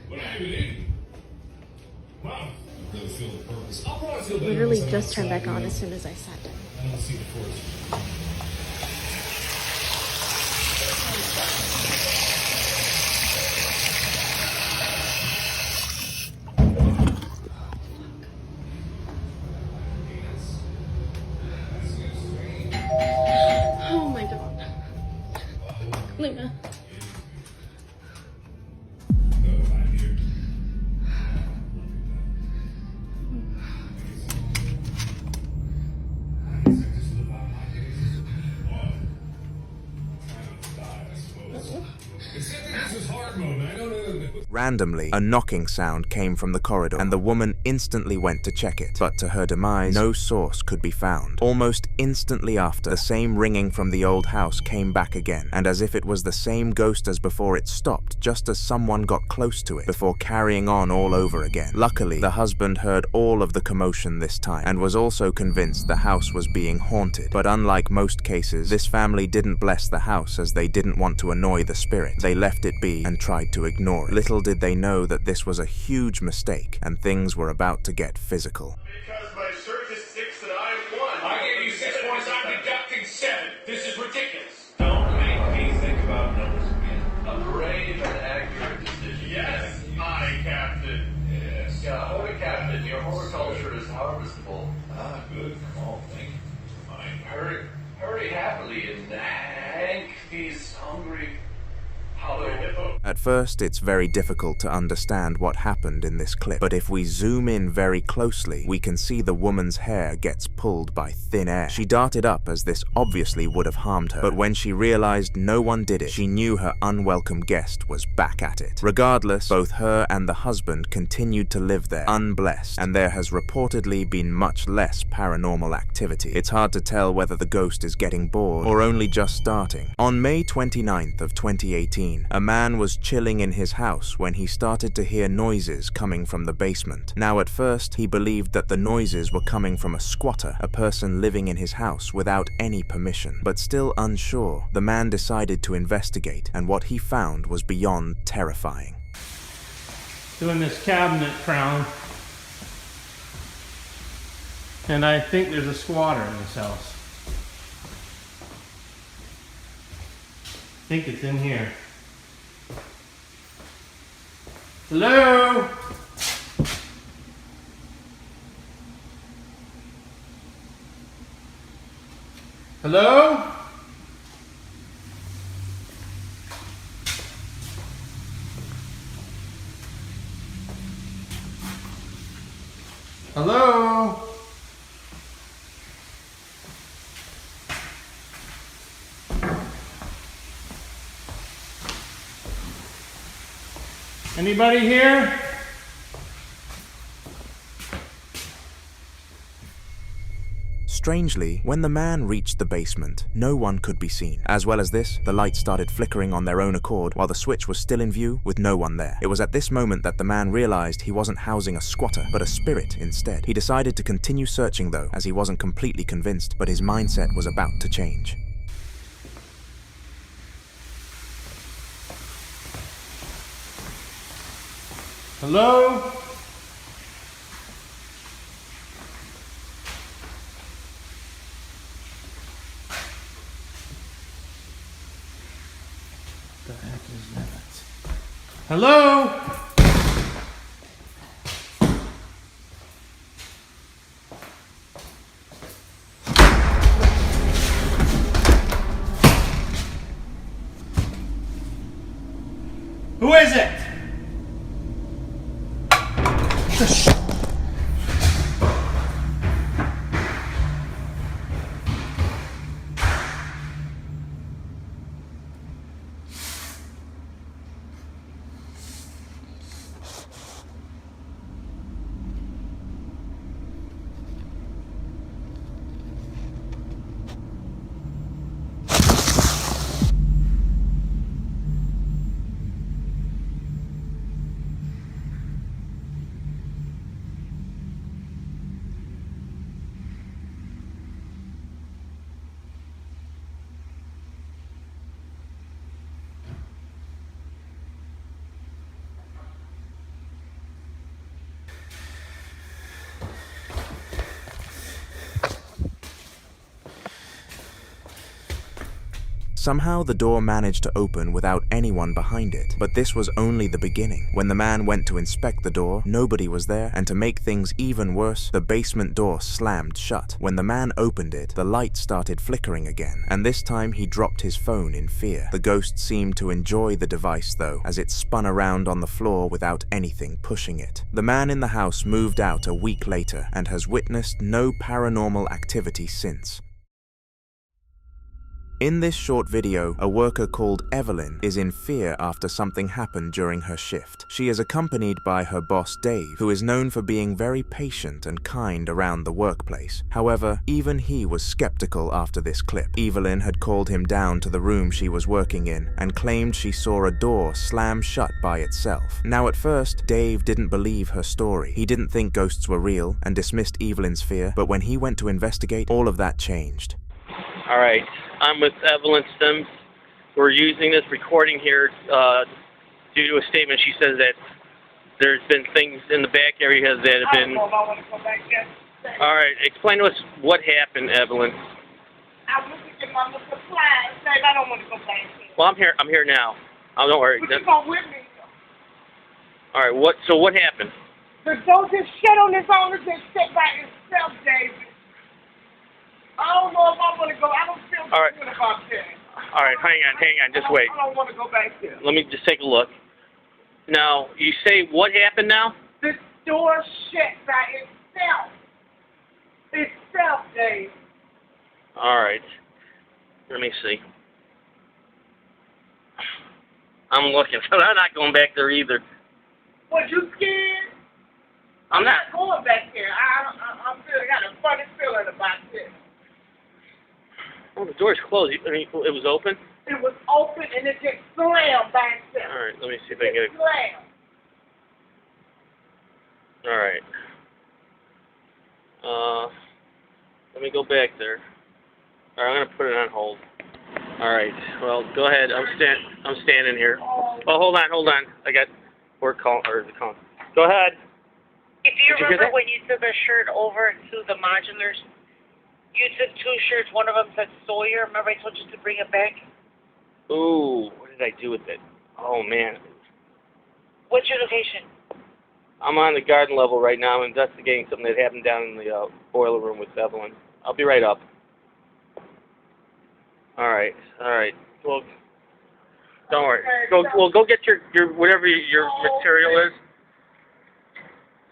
What are you eating? Mom! Really feel the purpose. I'll probably feel better. Literally just turned back on as soon as I sat down. I don't see the force. Luna. Randomly, a knocking sound came from the corridor, and the woman instantly went to check it. But to her demise, no source could be found. Almost instantly after, the same ringing from the old house came back again, and as if it was the same ghost as before, it stopped just as someone got close to it, before carrying on all over again. Luckily, the husband heard all of the commotion this time, and was also convinced the house was being haunted. But unlike most cases, this family didn't bless the house as they didn't want to annoy the spirit. They left it be and tried to ignore it. Little did they know that this was a huge mistake, and things were about to get physical. Because my search is 6 and I won. I gave you 6 points, I'm deducting 7. This is ridiculous. Don't make me think about numbers again. A brave and accurate decision. Yes, my captain. Yes. Yeah, holy captain, your horticulture is harvestable. Ah, good call, thank you. Fine. Hurry happily and Hank, he's hungry. At first, it's very difficult to understand what happened in this clip, but if we zoom in very closely, we can see the woman's hair gets pulled by thin air. She darted up as this obviously would have harmed her, but when she realized no one did it, she knew her unwelcome guest was back at it. Regardless, both her and the husband continued to live there, unblessed, and there has reportedly been much less paranormal activity. It's hard to tell whether the ghost is getting bored or only just starting. On May 29th of 2018, a man was chilling in his house when he started to hear noises coming from the basement. Now at first, he believed that the noises were coming from a squatter, a person living in his house without any permission. But still unsure, the man decided to investigate, and what he found was beyond terrifying. Doing this cabinet crown, and I think there's a squatter in this house. I think it's in here. Hello? Hello? Hello? Anybody here? Strangely, when the man reached the basement, no one could be seen. As well as this, the lights started flickering on their own accord while the switch was still in view with no one there. It was at this moment that the man realized he wasn't housing a squatter, but a spirit instead. He decided to continue searching though, as he wasn't completely convinced, but his mindset was about to change. Hello? What the heck is that? Hello? Who is it? Somehow the door managed to open without anyone behind it, but this was only the beginning. When the man went to inspect the door, nobody was there, and to make things even worse, the basement door slammed shut. When the man opened it, the light started flickering again, and this time he dropped his phone in fear. The ghost seemed to enjoy the device though, as it spun around on the floor without anything pushing it. The man in the house moved out a week later and has witnessed no paranormal activity since. In this short video, a worker called Evelyn is in fear after something happened during her shift. She is accompanied by her boss Dave, who is known for being very patient and kind around the workplace. However, even he was skeptical after this clip. Evelyn had called him down to the room she was working in and claimed she saw a door slam shut by itself. Now at first, Dave didn't believe her story. He didn't think ghosts were real and dismissed Evelyn's fear, but when he went to investigate, all of that changed. All right, I'm with Evelyn Sims. We're using this recording here due to a statement. She says that there's been things in the back area that have been... All right, explain to us what happened, Evelyn. I went to get my little supplies. I don't want to go back there. Well, I'm here now. Oh, don't worry. But you come with me. All right, so what happened? The door just shut on its own. It just shut by itself, David. I don't know if I want to go. I don't feel good about that. All right, hang on, just wait. I don't want to go back there. Let me just take a look. Now, you say what happened now? The door shut by itself. Itself, Dave. All right. Let me see. I'm looking. I'm not going back there either. Was you scared? I'm not going back there. I got a funny feeling about this. Oh, the door's closed. I mean, it was open? It was open and it just slammed by itself. All right, let me see if I can get it. Slammed. All right. Let me go back there. All right, I'm gonna put it on hold. All right. Well, go ahead. I'm standing here. Oh, hold on. I got work call or the call. Go ahead. If you remember when you took a shirt over to the modulars, you took two shirts. One of them said Sawyer. Remember I told you to bring it back? Ooh, what did I do with it? Oh, man. What's your location? I'm on the garden level right now. I'm investigating something that happened down in the boiler room with Evelyn. I'll be right up. All right. Well, don't worry. Go get your whatever your material is.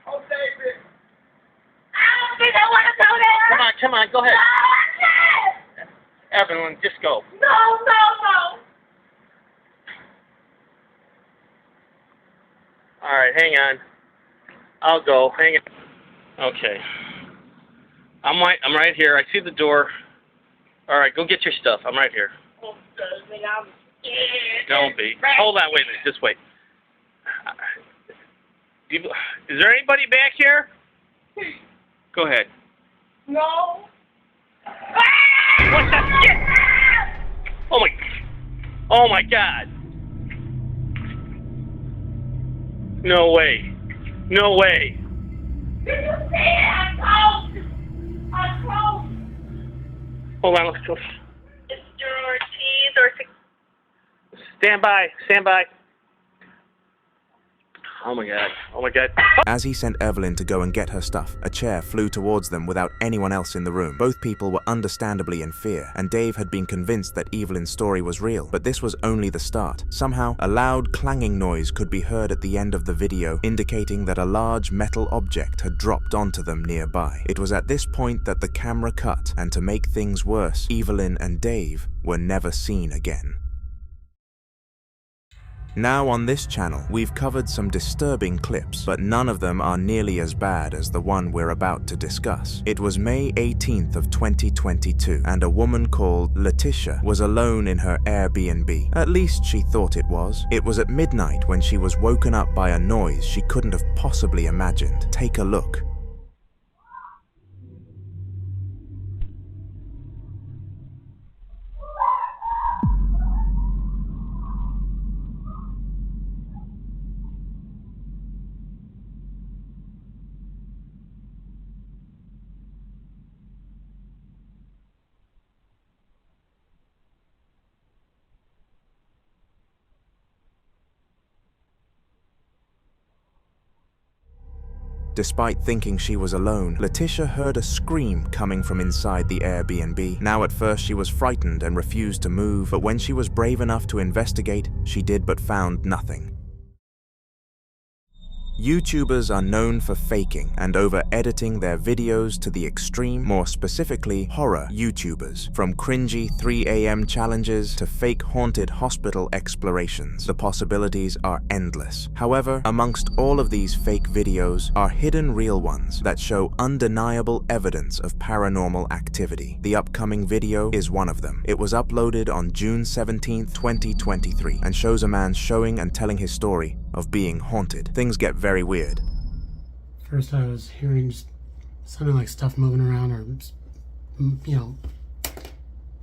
Oh, David. I don't think I want to go there. Come on, go ahead. No, Evelyn, just go. No. All right, hang on. I'll go. Hang on. Okay. I'm right here. I see the door. All right, go get your stuff. I'm right here. Oh, David, I'm scared. Don't be. Hold on, wait a minute. Just wait. Is there anybody back here? Go ahead. No. What the shit? Oh my God. No way. Did you see it? I closed. Hold on, let's go. Mr. Ortiz or... Stand by. Oh my God. As he sent Evelyn to go and get her stuff, a chair flew towards them without anyone else in the room. Both people were understandably in fear, and Dave had been convinced that Evelyn's story was real, but this was only the start. Somehow, a loud clanging noise could be heard at the end of the video, indicating that a large metal object had dropped onto them nearby. It was at this point that the camera cut, and to make things worse, Evelyn and Dave were never seen again. Now on this channel, we've covered some disturbing clips, but none of them are nearly as bad as the one we're about to discuss. It was May 18th of 2022, and a woman called Letitia was alone in her Airbnb. At least she thought it was. It was at midnight when she was woken up by a noise she couldn't have possibly imagined. Take a look. Despite thinking she was alone, Letitia heard a scream coming from inside the Airbnb. Now at first she was frightened and refused to move, but when she was brave enough to investigate, she did but found nothing. YouTubers are known for faking and over-editing their videos to the extreme, more specifically horror YouTubers. From cringy 3 a.m. challenges to fake haunted hospital explorations, the possibilities are endless. However, amongst all of these fake videos are hidden real ones that show undeniable evidence of paranormal activity. The upcoming video is one of them. It was uploaded on June 17, 2023, and shows a man showing and telling his story of being haunted. Things get very weird. First I was hearing just sounding like stuff moving around, or, you know,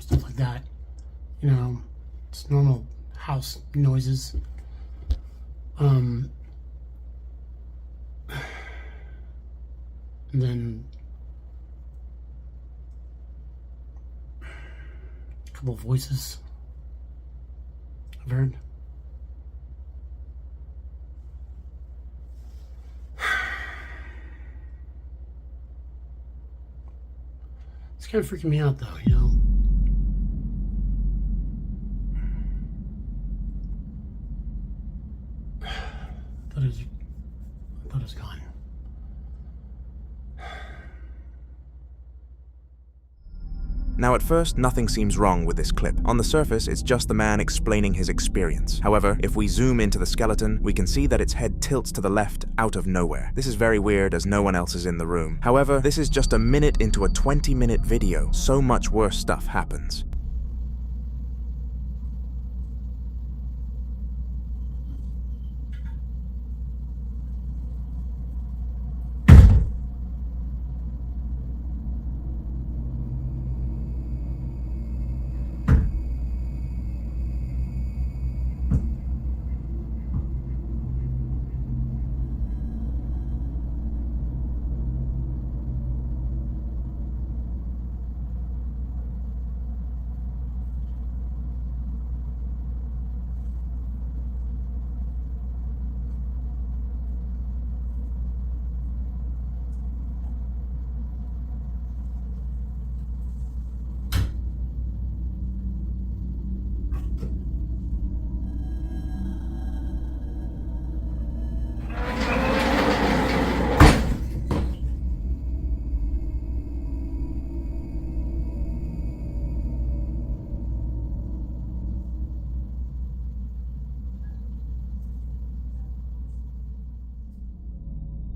stuff like that. You know, just normal house noises. And then a couple of voices I've heard. It's kind of freaking me out, though, you know. I thought it was gone. Now at first, nothing seems wrong with this clip. On the surface, it's just the man explaining his experience. However, if we zoom into the skeleton, we can see that its head tilts to the left out of nowhere. This is very weird as no one else is in the room. However, this is just a minute into a 20-minute video. So much worse stuff happens.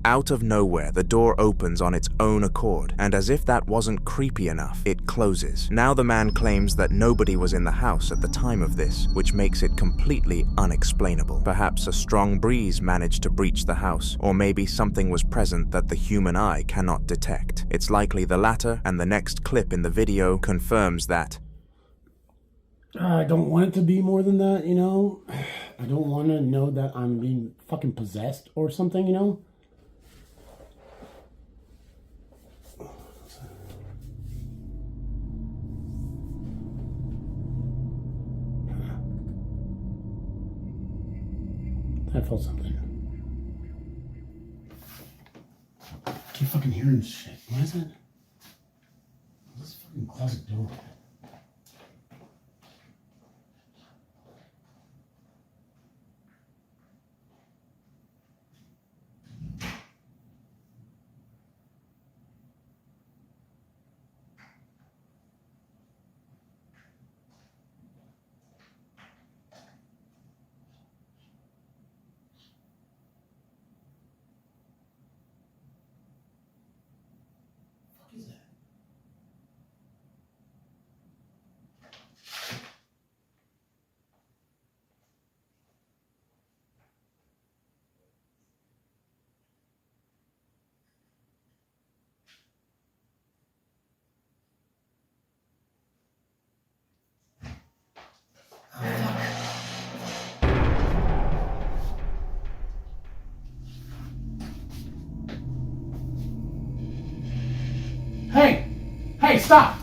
Out of nowhere, the door opens on its own accord, and as if that wasn't creepy enough, it closes. Now the man claims that nobody was in the house at the time of this, which makes it completely unexplainable. Perhaps a strong breeze managed to breach the house, or maybe something was present that the human eye cannot detect. It's likely the latter, and the next clip in the video confirms that. I don't want it to be more than that, you know? I don't want to know that I'm being fucking possessed or something, you know? I felt something. I keep fucking hearing shit. What is it? This fucking closet door. Hey, stop!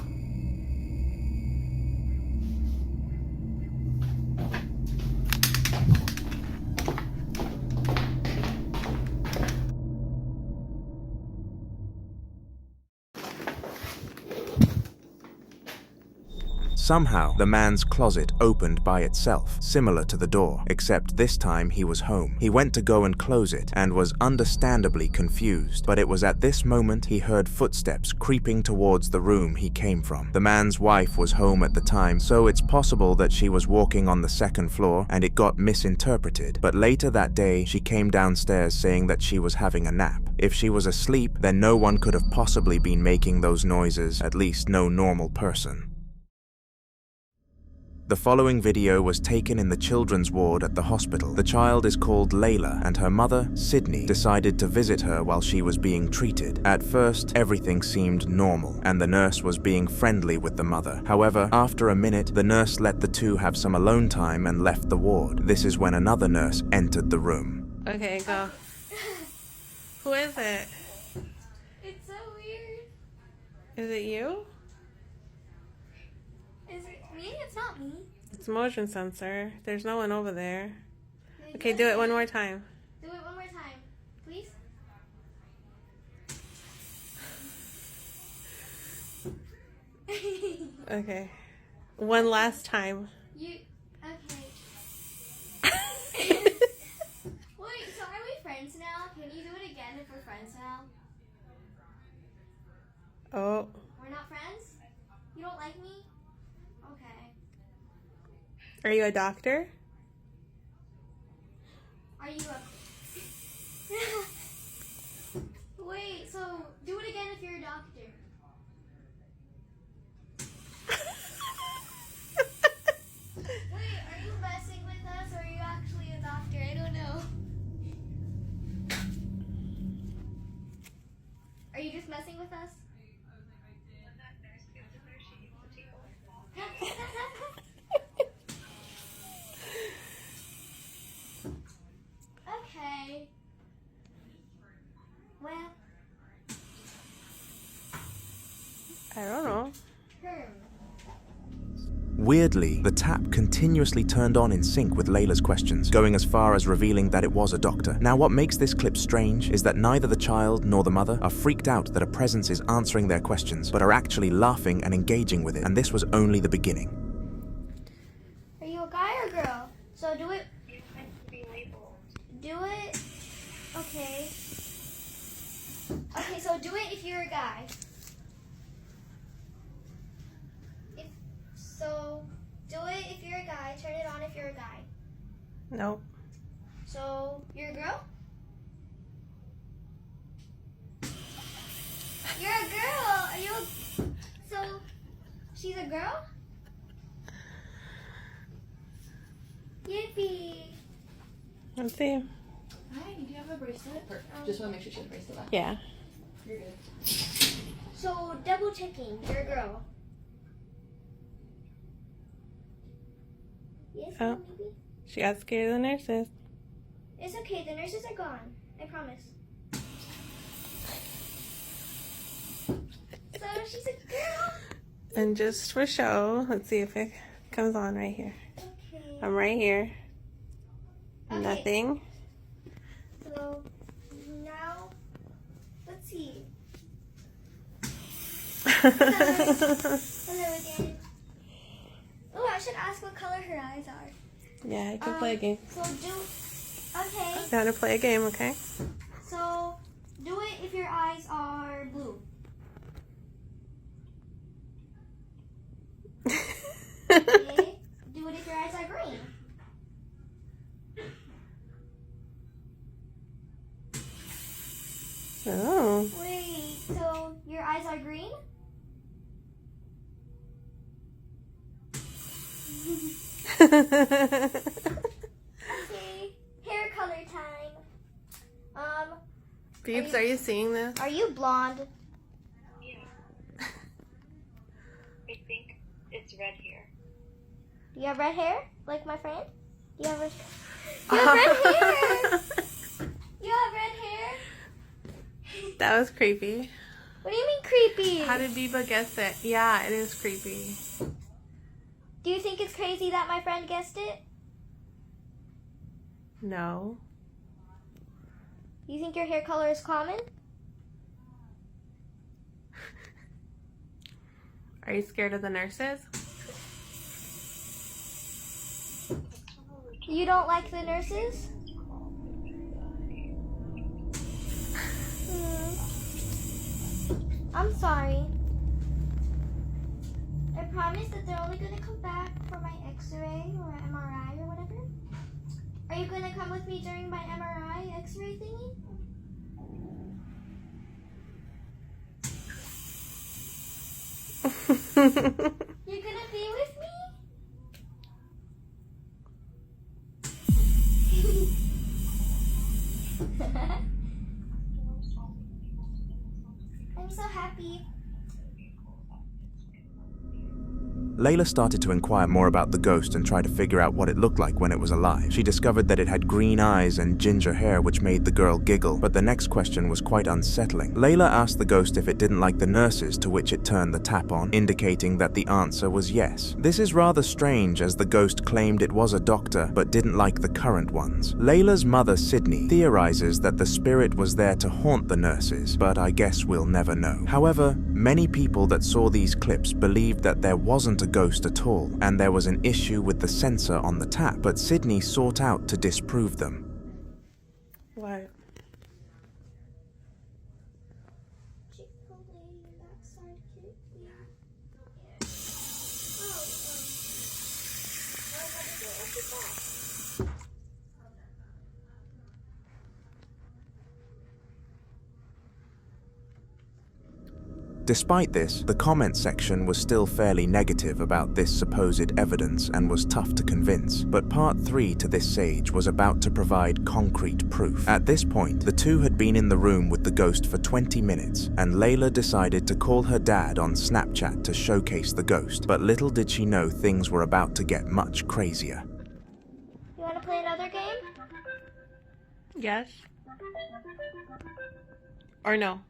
Somehow, the man's closet opened by itself, similar to the door, except this time he was home. He went to go and close it, and was understandably confused, but it was at this moment he heard footsteps creeping towards the room he came from. The man's wife was home at the time, so it's possible that she was walking on the second floor and it got misinterpreted, but later that day she came downstairs saying that she was having a nap. If she was asleep, then no one could have possibly been making those noises, at least no normal person. The following video was taken in the children's ward at the hospital. The child is called Layla, and her mother, Sydney, decided to visit her while she was being treated. At first, everything seemed normal, and the nurse was being friendly with the mother. However, after a minute, the nurse let the two have some alone time and left the ward. This is when another nurse entered the room. Okay, go. Who is it? It's so weird. Is it you? Is it me? It's not me. It's motion sensor. There's no one over there. Okay, do it one more time. Do it one more time, please. Okay. One last time. You okay? Wait, so are we friends now? Can you do it again if we're friends now? Oh. We're not friends? You don't like me? Okay. Are you a doctor? Are you a... Wait, so do it again if you're a doctor. Wait, are you messing with us or are you actually a doctor? I don't know. Are you just messing with us? Okay. Well. I don't know. Weirdly, the tap continuously turned on in sync with Layla's questions, going as far as revealing that it was a doctor. Now, what makes this clip strange is that neither the child nor the mother are freaked out that a presence is answering their questions, but are actually laughing and engaging with it, and this was only the beginning. Are you a guy or girl? So do it. Do it. Okay. Okay, so do it if you're a guy. So do it if you're a guy. Turn it on if you're a guy. Nope. So you're a girl? You're a girl. Are you? So she's a girl? Yippee. Let's see. Hi, do you have a bracelet? Just want to make sure she has a bracelet on. Yeah. You're good. So double checking. You're a girl. Yes, Oh. maybe? She got scared of the nurses. It's okay. The nurses are gone. I promise. So she's a girl. And just for show, let's see if it comes on right here. Okay. I'm right here. Okay. Nothing. So now, let's see. Hello again. Oh, I should ask what color her eyes are. Yeah, I can play a game. So okay. You want to play a game, okay? So do it if your eyes are blue. Okay. Do it if your eyes are green. Oh. Wait, so your eyes are green? Okay, hair color time. Beebs, are you seeing this? Are you blonde? Yeah. I think it's red hair. Do you have red hair, like my friend? Do you have red hair? You have red hair? That was creepy. What do you mean creepy? How did Biba guess it? Yeah, it is creepy. Do you think it's crazy that my friend guessed it? No. You think your hair color is common? Are you scared of the nurses? You don't like the nurses? I'm sorry. I promise that they're only gonna come back for my x-ray or MRI or whatever. Are you gonna come with me during my MRI x-ray thingy? You're gonna be with me? I'm so happy. Layla started to inquire more about the ghost and try to figure out what it looked like when it was alive. She discovered that it had green eyes and ginger hair, which made the girl giggle, but the next question was quite unsettling. Layla asked the ghost if it didn't like the nurses, to which it turned the tap on, indicating that the answer was yes. This is rather strange, as the ghost claimed it was a doctor, but didn't like the current ones. Layla's mother, Sydney, theorizes that the spirit was there to haunt the nurses, but I guess we'll never know. However, many people that saw these clips believed that there wasn't a ghost at all, and there was an issue with the sensor on the tap, but Sydney sought out to disprove them. What? Despite this, the comment section was still fairly negative about this supposed evidence and was tough to convince, but part 3 to this sage was about to provide concrete proof. At this point, the two had been in the room with the ghost for 20 minutes, and Layla decided to call her dad on Snapchat to showcase the ghost, but little did she know things were about to get much crazier. You want to play another game? Yes. Or no?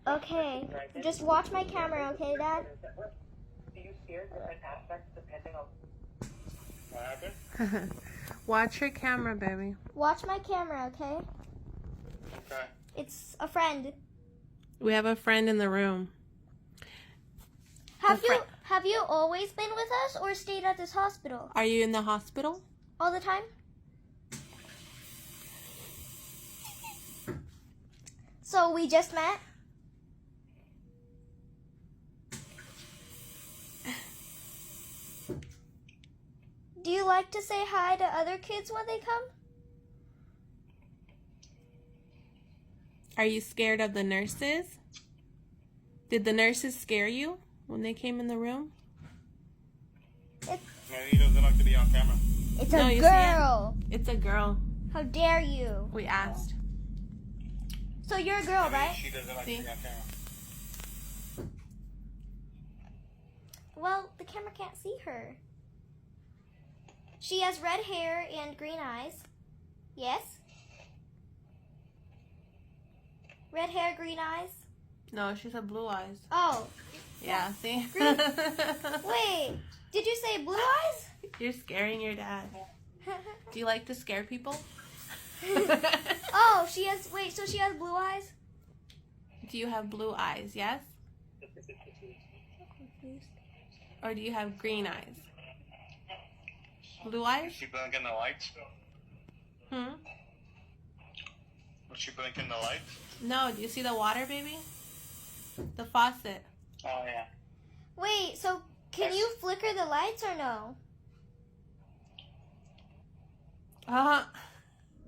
Okay, just watch my camera, okay, Dad? Watch your camera, baby. Watch my camera, okay? Okay. It's a friend. We have a friend in the room. Have you always been with us or stayed at this hospital? Are you in the hospital? All the time? So we just met? Do you like to say hi to other kids when they come? Are you scared of the nurses? Did the nurses scare you when they came in the room? Maybe he doesn't like to be on camera. It's a girl. It's a girl. How dare you? We asked. So you're a girl, right? She doesn't like to be on camera. Well, the camera can't see her. She has red hair and green eyes. Yes? Red hair, green eyes? No, she said blue eyes. Oh. Yeah, see? Wait, did you say blue eyes? You're scaring your dad. Do you like to scare people? Oh, so she has blue eyes? Do you have blue eyes, yes? Or do you have green eyes? Blue eyes? Is she blinking the lights? Was she blinking the lights? No, do you see the water, baby? The faucet. Oh, yeah. Wait, so can you flicker the lights or no?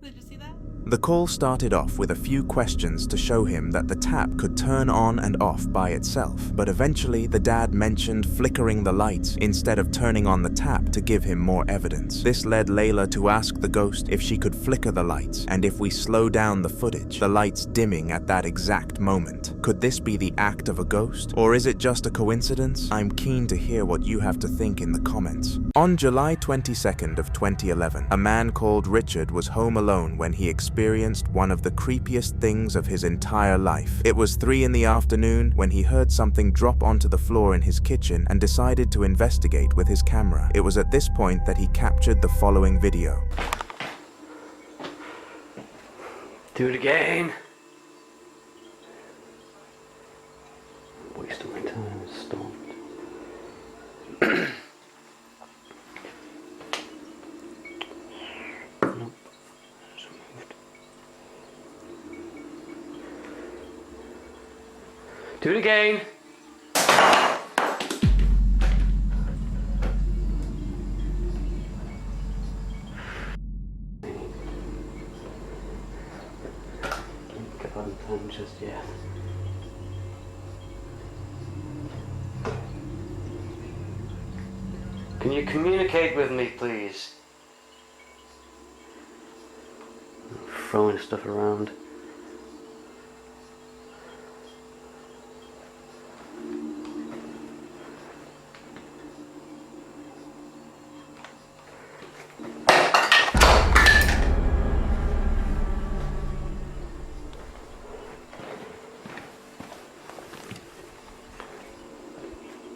Did you see that? The call started off with a few questions to show him that the tap could turn on and off by itself, but eventually the dad mentioned flickering the lights instead of turning on the tap to give him more evidence. This led Layla to ask the ghost if she could flicker the lights, and if we slow down the footage, the lights dimming at that exact moment. Could this be the act of a ghost, or is it just a coincidence? I'm keen to hear what you have to think in the comments. On July 22nd of 2011, a man called Richard was home alone when he experienced one of the creepiest things of his entire life. It was 3 in the afternoon when he heard something drop onto the floor in his kitchen and decided to investigate with his camera. It was at this point that he captured the following video. Do it again. Do it again. Get on time just yet. Can you communicate with me, please? Throwing stuff around.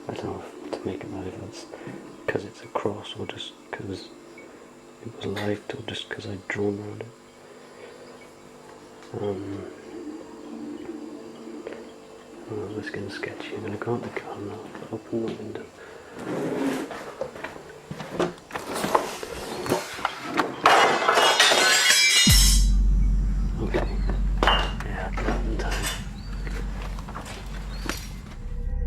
I don't know if to make it out if it's because it's a cross or just because it was light or just because I'd drawn around it. Oh, this is getting sketchy. I'm going to go out the car now, open the window. Okay. Yeah, I'll get out in time.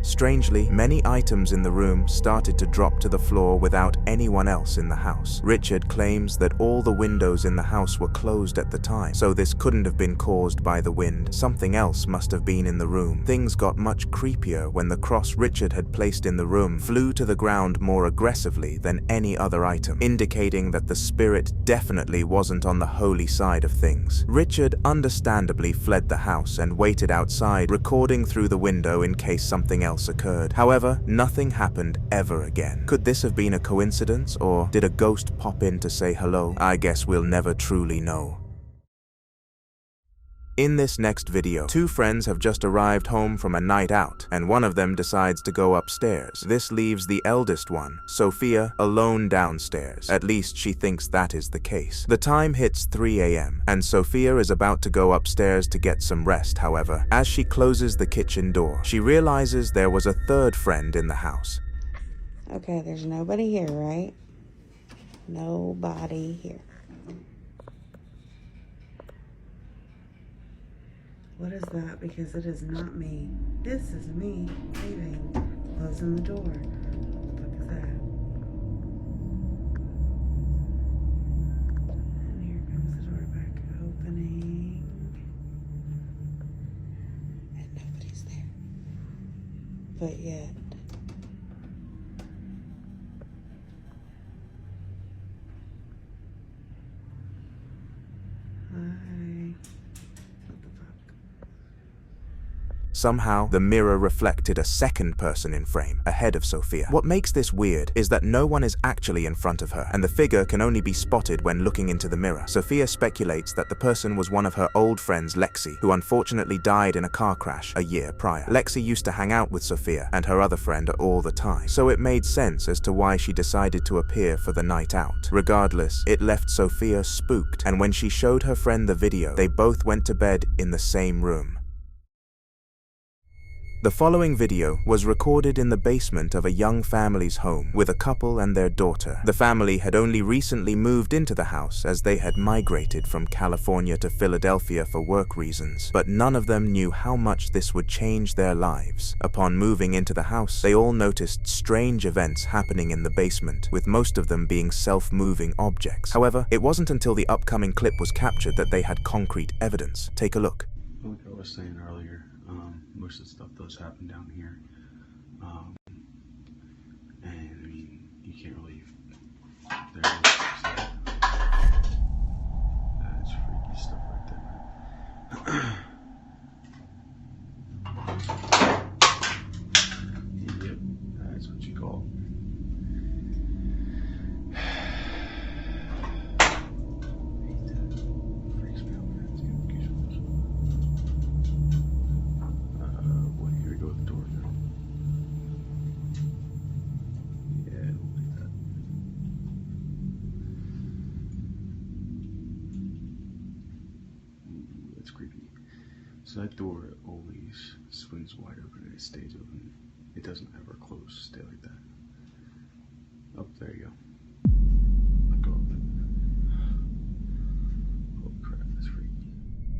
Strangely, many items in the room started to drop to the floor without anyone else in the house. Richard claims that all the windows in the house were closed at the time, so this couldn't have been caused by the wind. Something else must have been in the room. Things got much creepier when the cross Richard had placed in the room flew to the ground more aggressively than any other item, indicating that the spirit definitely wasn't on the holy side of things. Richard understandably fled the house and waited outside, recording through the window in case something else occurred. However, nothing happened ever again. Could this have been a coincidence, or did a ghost pop in to say hello? I guess we'll never truly know. In this next video, two friends have just arrived home from a night out, and one of them decides to go upstairs. This leaves the eldest one, Sophia, alone downstairs. At least she thinks that is the case. The time hits 3 a.m., and Sophia is about to go upstairs to get some rest. However, as she closes the kitchen door, she realizes there was a third friend in the house. Okay, there's nobody here, right? Nobody here. What is that? Because it is not me. This is me leaving, closing the door. What the fuck is that? And here comes the door back opening. And nobody's there. But yet. Somehow, the mirror reflected a second person in frame, ahead of Sophia. What makes this weird is that no one is actually in front of her, and the figure can only be spotted when looking into the mirror. Sophia speculates that the person was one of her old friends, Lexi, who unfortunately died in a car crash a year prior. Lexi used to hang out with Sophia and her other friend all the time, so it made sense as to why she decided to appear for the night out. Regardless, it left Sophia spooked, and when she showed her friend the video, they both went to bed in the same room. The following video was recorded in the basement of a young family's home with a couple and their daughter. The family had only recently moved into the house as they had migrated from California to Philadelphia for work reasons, but none of them knew how much this would change their lives. Upon moving into the house, they all noticed strange events happening in the basement, with most of them being self-moving objects. However, it wasn't until the upcoming clip was captured that they had concrete evidence. Take a look. Like I was saying earlier, most of the stuff does happen down here, and I mean, you can't really, there it is, that's freaky stuff right there. Yep, that's what you call So that door always swings wide open and it stays open. It doesn't ever close, stay like that. Oh, there you go. Let go of it. Oh crap, that's freaky.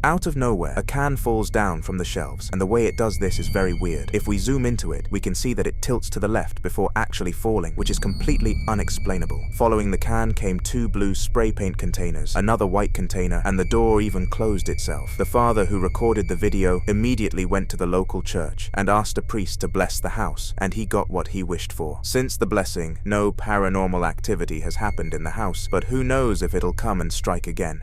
Out of nowhere, a can falls down from the shelves, and the way it does this is very weird. If we zoom into it, we can see that it tilts to the left before actually falling, which is completely unexplainable. Following the can came 2 blue spray paint containers, another white container, and the door even closed itself. The father who recorded the video immediately went to the local church and asked a priest to bless the house, and he got what he wished for. Since the blessing, no paranormal activity has happened in the house, but who knows if it'll come and strike again.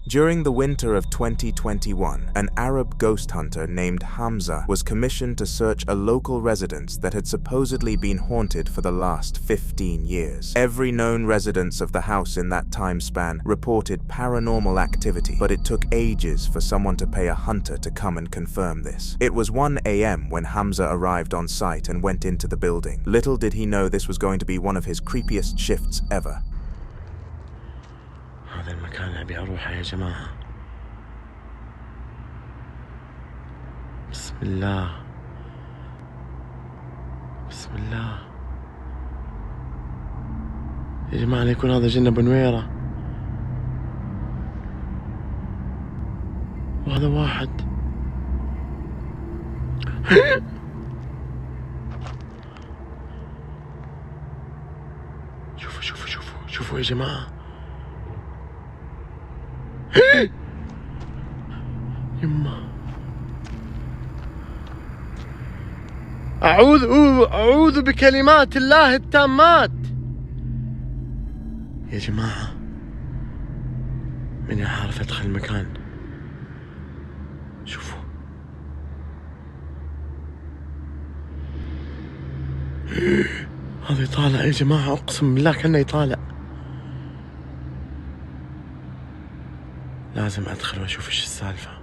During the winter of 2021, an Arab ghost hunter named Hamza was commissioned to search a local residence that had supposedly been haunted for the last 15 years. Every known residence of the house in that time span reported paranormal activity, but it took ages for someone to pay a hunter to come and confirm this. It was 1 a.m. when Hamza arrived on site and went into the building. Little did he know this was going to be one of his creepiest shifts ever. هذا المكان أبي أروحه يا جماعة. بسم الله بسم الله يا جماعة، لا يكون هذا جنة بنويرة وهذا واحد. شوفوا شوفوا شوفوا شوفوا يا جماعة. يما أعوذ بكلمات الله التامات. يا جماعة، من عارف أدخل المكان. شوفوا هذا يطالع يا جماعة، أقسم بالله كأنه يطالع. لازم أدخل وأشوف إيش السالفة.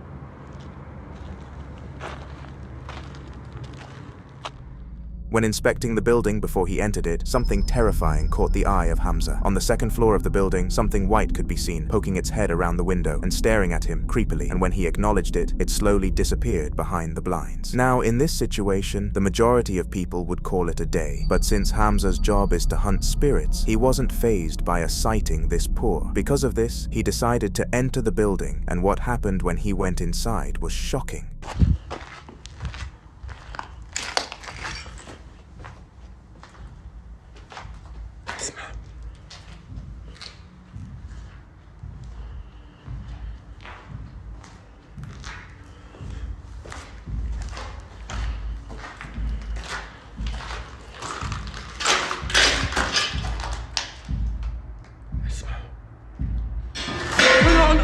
When inspecting the building before he entered it, something terrifying caught the eye of Hamza. On the second floor of the building, something white could be seen, poking its head around the window and staring at him creepily, and when he acknowledged it, it slowly disappeared behind the blinds. Now, in this situation, the majority of people would call it a day, but since Hamza's job is to hunt spirits, he wasn't fazed by a sighting this poor. Because of this, he decided to enter the building, and what happened when he went inside was shocking.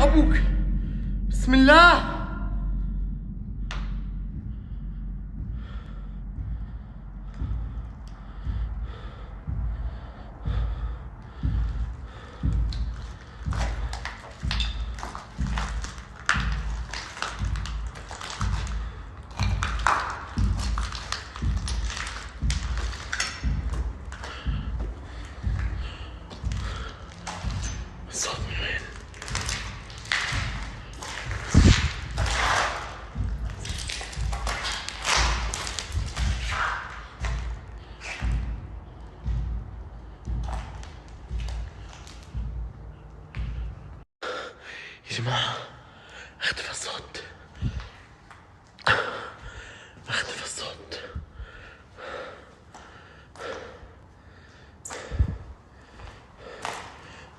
أبوك بسم الله. الصوت من وين؟ يا جماعة، اختفى الصوت. اختفى الصوت.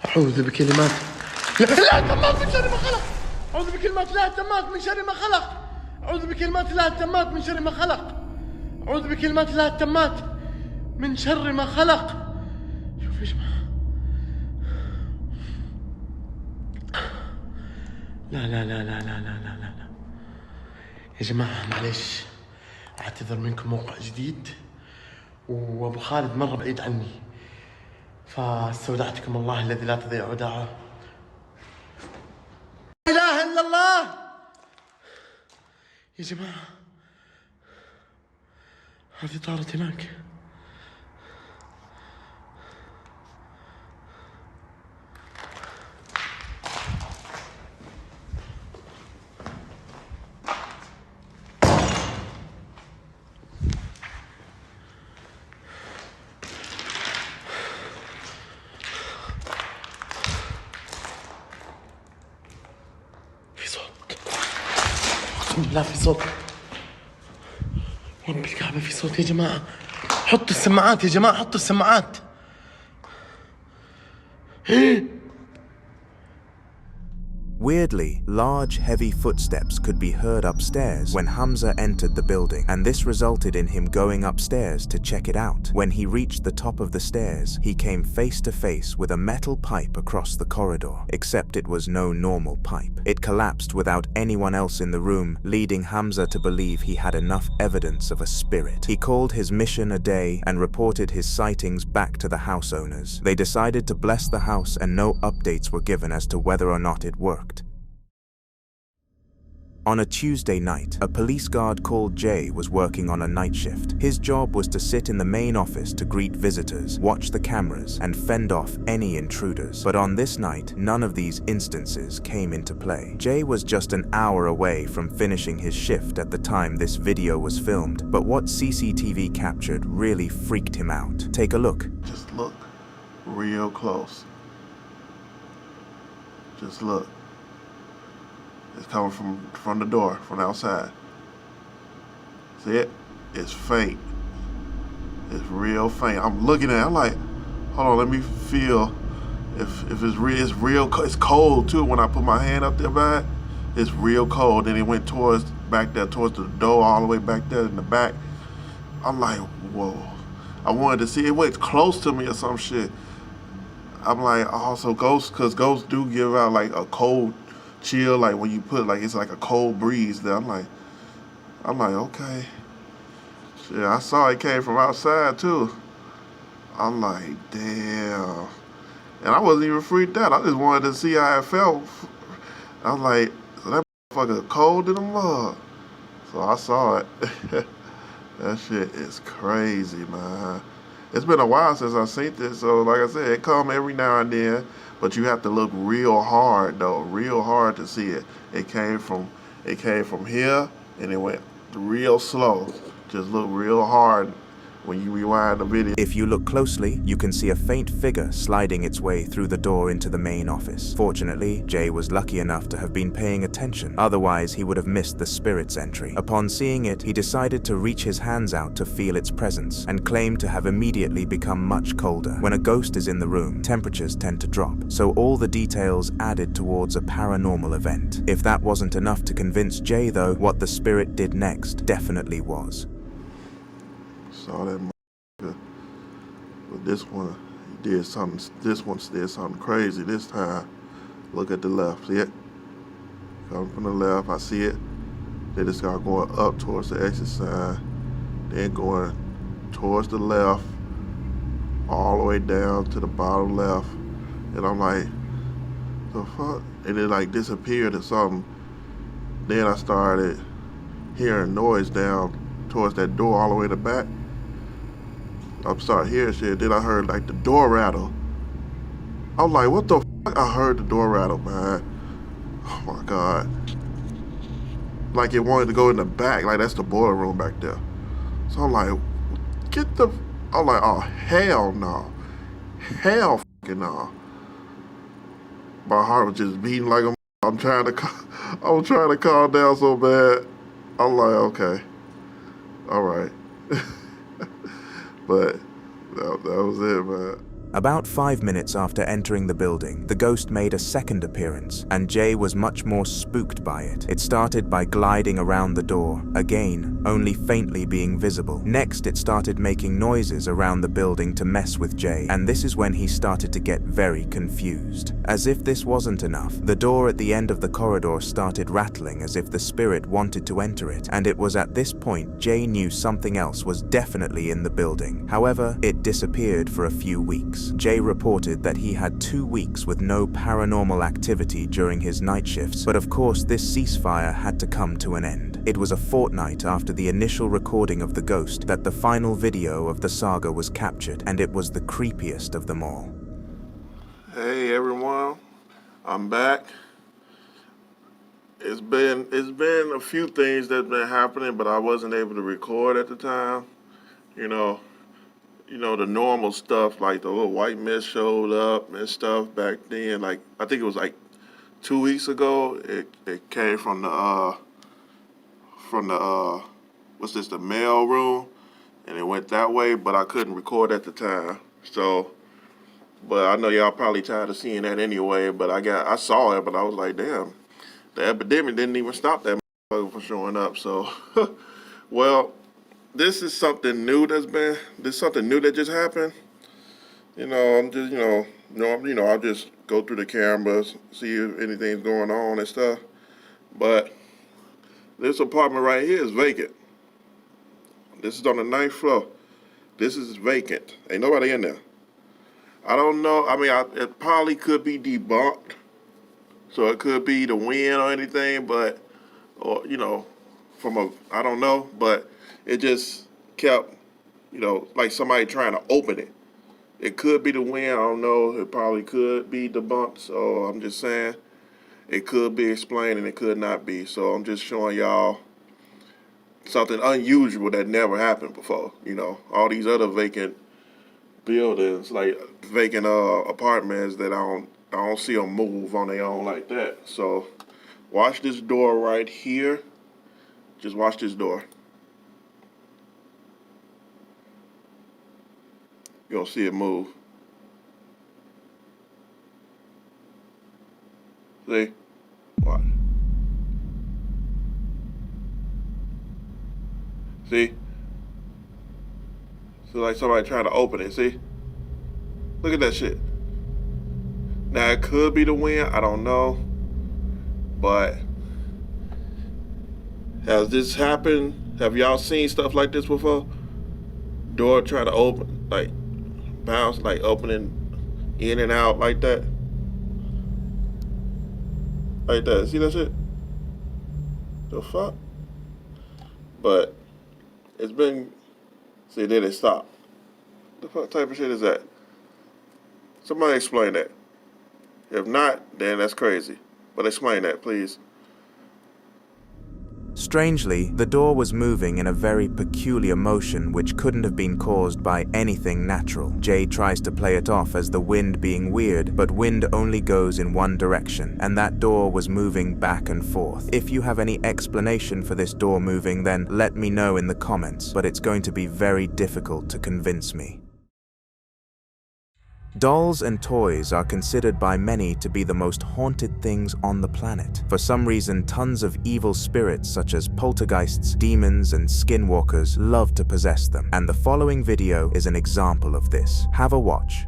أعوذ بكلمات لا تمات من شر ما خلق. أعوذ بكلمات الله التامات من شر ما خلق. أعوذ بكلمات الله التامات من شر ما خلق. أعوذ بكلمات الله التامات من شر ما خلق. شوف يا جماعة. لا لا لا لا لا لا لا لا يا جماعة، معليش أعتذر منكم، موقع جديد وأبو خالد مرة بعيد عني، فاستودعتكم الله الذي لا تضيع ودائعه. لا إله إلا الله. يا جماعة، هذه طارت هناك. اقسم بالله في صوت. ورب الكعبة في صوت يا جماعة. حطوا السماعات يا جماعة، حطوا السماعات. Weirdly, large, heavy footsteps could be heard upstairs when Hamza entered the building, and this resulted in him going upstairs to check it out. When he reached the top of the stairs, he came face to face with a metal pipe across the corridor, except it was no normal pipe. It collapsed without anyone else in the room, leading Hamza to believe he had enough evidence of a spirit. He called his mission a day and reported his sightings back to the house owners. They decided to bless the house, and no updates were given as to whether or not it worked. On a Tuesday night, a police guard called Jay was working on a night shift. His job was to sit in the main office to greet visitors, watch the cameras, and fend off any intruders. But on this night, none of these instances came into play. Jay was just an hour away from finishing his shift at the time this video was filmed, but what CCTV captured really freaked him out. Take a look. Just look real close. Just look. It's coming from the door, from outside. See it? It's faint. It's real faint. I'm looking at it, I'm like, hold on, let me feel if it's real, it's cold too. When I put my hand up there by it, it's real cold. Then it went back there towards the door, all the way back there in the back. I'm like, whoa. I wanted to see, it went close to me or some shit. I'm like, also ghosts, because ghosts do give out like a cold chill, like when you put, like, it's like a cold breeze there. I'm like, okay. Shit, I saw it came from outside too. I'm like, damn. And I wasn't even freaked out. I just wanted to see how it felt. I was like, so that motherfucker cold in the mud. So I saw it. That shit is crazy, man. It's been a while since I've seen this, so like I said, it come every now and then, but you have to look real hard though, real hard to see it. It came from here and it went real slow. Just look real hard when you rewind the video. If you look closely, you can see a faint figure sliding its way through the door into the main office. Fortunately, Jay was lucky enough to have been paying attention, otherwise he would have missed the spirit's entry. Upon seeing it, he decided to reach his hands out to feel its presence, and claimed to have immediately become much colder. When a ghost is in the room, temperatures tend to drop, so all the details added towards a paranormal event. If that wasn't enough to convince Jay though, what the spirit did next definitely was. Saw that motherfucker. But this one, he did something, this one did something crazy this time. Look at the left, see it? Coming from the left, I see it. Then it start going up towards the exit sign. Then going towards the left, all the way down to the bottom left. And I'm like, the fuck? And it like disappeared or something. Then I started hearing noise down towards that door all the way to the back. I started hearing shit, then I heard like the door rattle. I was like, what the fuck? I heard the door rattle, man. Oh my God. Like it wanted to go in the back, like that's the boiler room back there. So I'm like, I'm like, oh hell no. Hell fucking no. My heart was just beating like a I was trying to calm down so bad. I'm like, okay. All right. But that was it, man. About 5 minutes after entering the building, the ghost made a second appearance, and Jay was much more spooked by it. It started by gliding around the door, again, only faintly being visible. Next, it started making noises around the building to mess with Jay, and this is when he started to get very confused. As if this wasn't enough, the door at the end of the corridor started rattling as if the spirit wanted to enter it, and it was at this point Jay knew something else was definitely in the building. However, it disappeared for a few weeks. Jay reported that he had 2 weeks with no paranormal activity during his night shifts, but of course this ceasefire had to come to an end. It was a fortnight after the initial recording of the ghost that the final video of the saga was captured, and it was the creepiest of them all. Hey everyone, I'm back. It's been a few things that's been happening, but I wasn't able to record at the time. You know, the normal stuff, like the little white mist showed up and stuff back then. Like, I think it was like 2 weeks ago, it came from the from the what's this, the mail room, and it went that way, but I couldn't record at the time. So, but I know y'all probably tired of seeing that anyway. But I saw it, but I was like, damn, the epidemic didn't even stop that motherfucker from showing up. So, well, this is something new something new that just happened. You know, I'm just, I'll just go through the cameras, see if anything's going on and stuff. But this apartment right here is vacant. This is on the 9th floor. This is vacant. Ain't nobody in there. I don't know. I mean, it probably could be debunked. So it could be the wind or anything, but, or, I don't know. But it just kept, like somebody trying to open it. It could be the wind. I don't know. It probably could be debunked. So I'm just saying it could be explained and it could not be. So I'm just showing y'all something unusual that never happened before. All these other vacant buildings, like vacant apartments that I don't see them move on their own like that. So watch this door right here. Just watch this door. You don't see it move. See? Watch. See? So like somebody trying to open it, see? Look at that shit. Now it could be the wind, I don't know. But has this happened? Have y'all seen stuff like this before? Door trying to open, like bounce, like opening in and out like that. Like that. See that shit? The fuck? But it's been, see, then it stopped. The fuck type of shit is that? Somebody explain that. If not, then that's crazy. But explain that, please. Strangely, the door was moving in a very peculiar motion which couldn't have been caused by anything natural. Jade tries to play it off as the wind being weird, but wind only goes in one direction, and that door was moving back and forth. If you have any explanation for this door moving, then let me know in the comments, but it's going to be very difficult to convince me. Dolls and toys are considered by many to be the most haunted things on the planet. For some reason, tons of evil spirits such as poltergeists, demons, and skinwalkers love to possess them, and the following video is an example of this. Have a watch.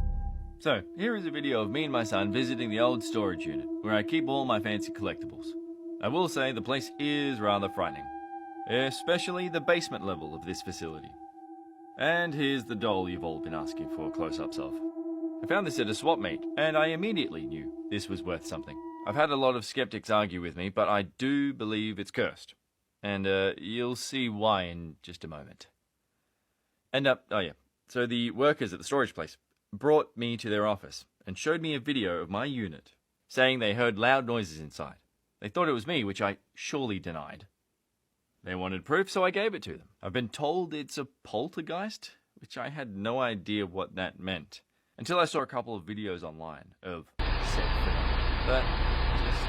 So, here is a video of me and my son visiting the old storage unit, where I keep all my fancy collectibles. I will say the place is rather frightening, especially the basement level of this facility. And here's the doll you've all been asking for close-ups of. I found this at a swap meet, and I immediately knew this was worth something. I've had a lot of skeptics argue with me, but I do believe it's cursed. And you'll see why in just a moment. And so the workers at the storage place brought me to their office and showed me a video of my unit, saying they heard loud noises inside. They thought it was me, which I surely denied. They wanted proof, so I gave it to them. I've been told it's a poltergeist, which I had no idea what that meant, until I saw a couple of videos online of said phenomenon. But just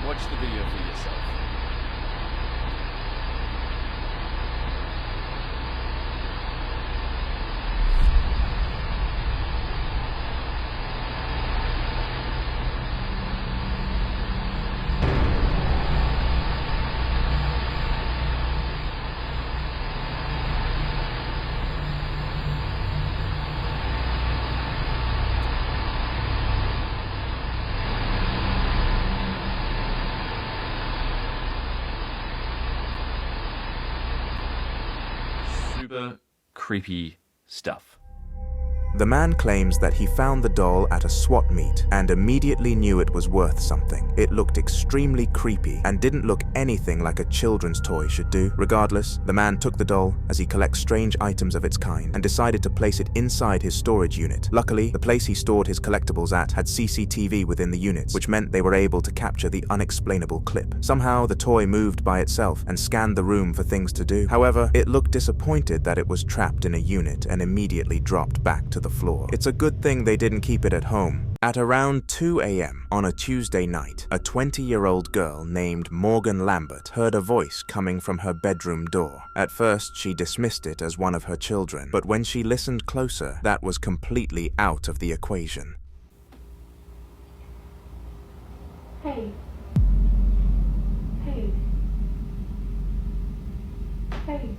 watch the video for yourself. Super creepy stuff. The man claims that he found the doll at a swap meet and immediately knew it was worth something. It looked extremely creepy and didn't look anything like a children's toy should do. Regardless, the man took the doll, as he collects strange items of its kind, and decided to place it inside his storage unit. Luckily, the place he stored his collectibles at had CCTV within the units, which meant they were able to capture the unexplainable clip. Somehow, the toy moved by itself and scanned the room for things to do. However, it looked disappointed that it was trapped in a unit and immediately dropped back to to the floor. It's a good thing they didn't keep it at home. At around 2 a.m. on a Tuesday night, a 20-year-old girl named Morgan Lambert heard a voice coming from her bedroom door. At first, she dismissed it as one of her children, but when she listened closer, that was completely out of the equation. Hey. Hey. Hey.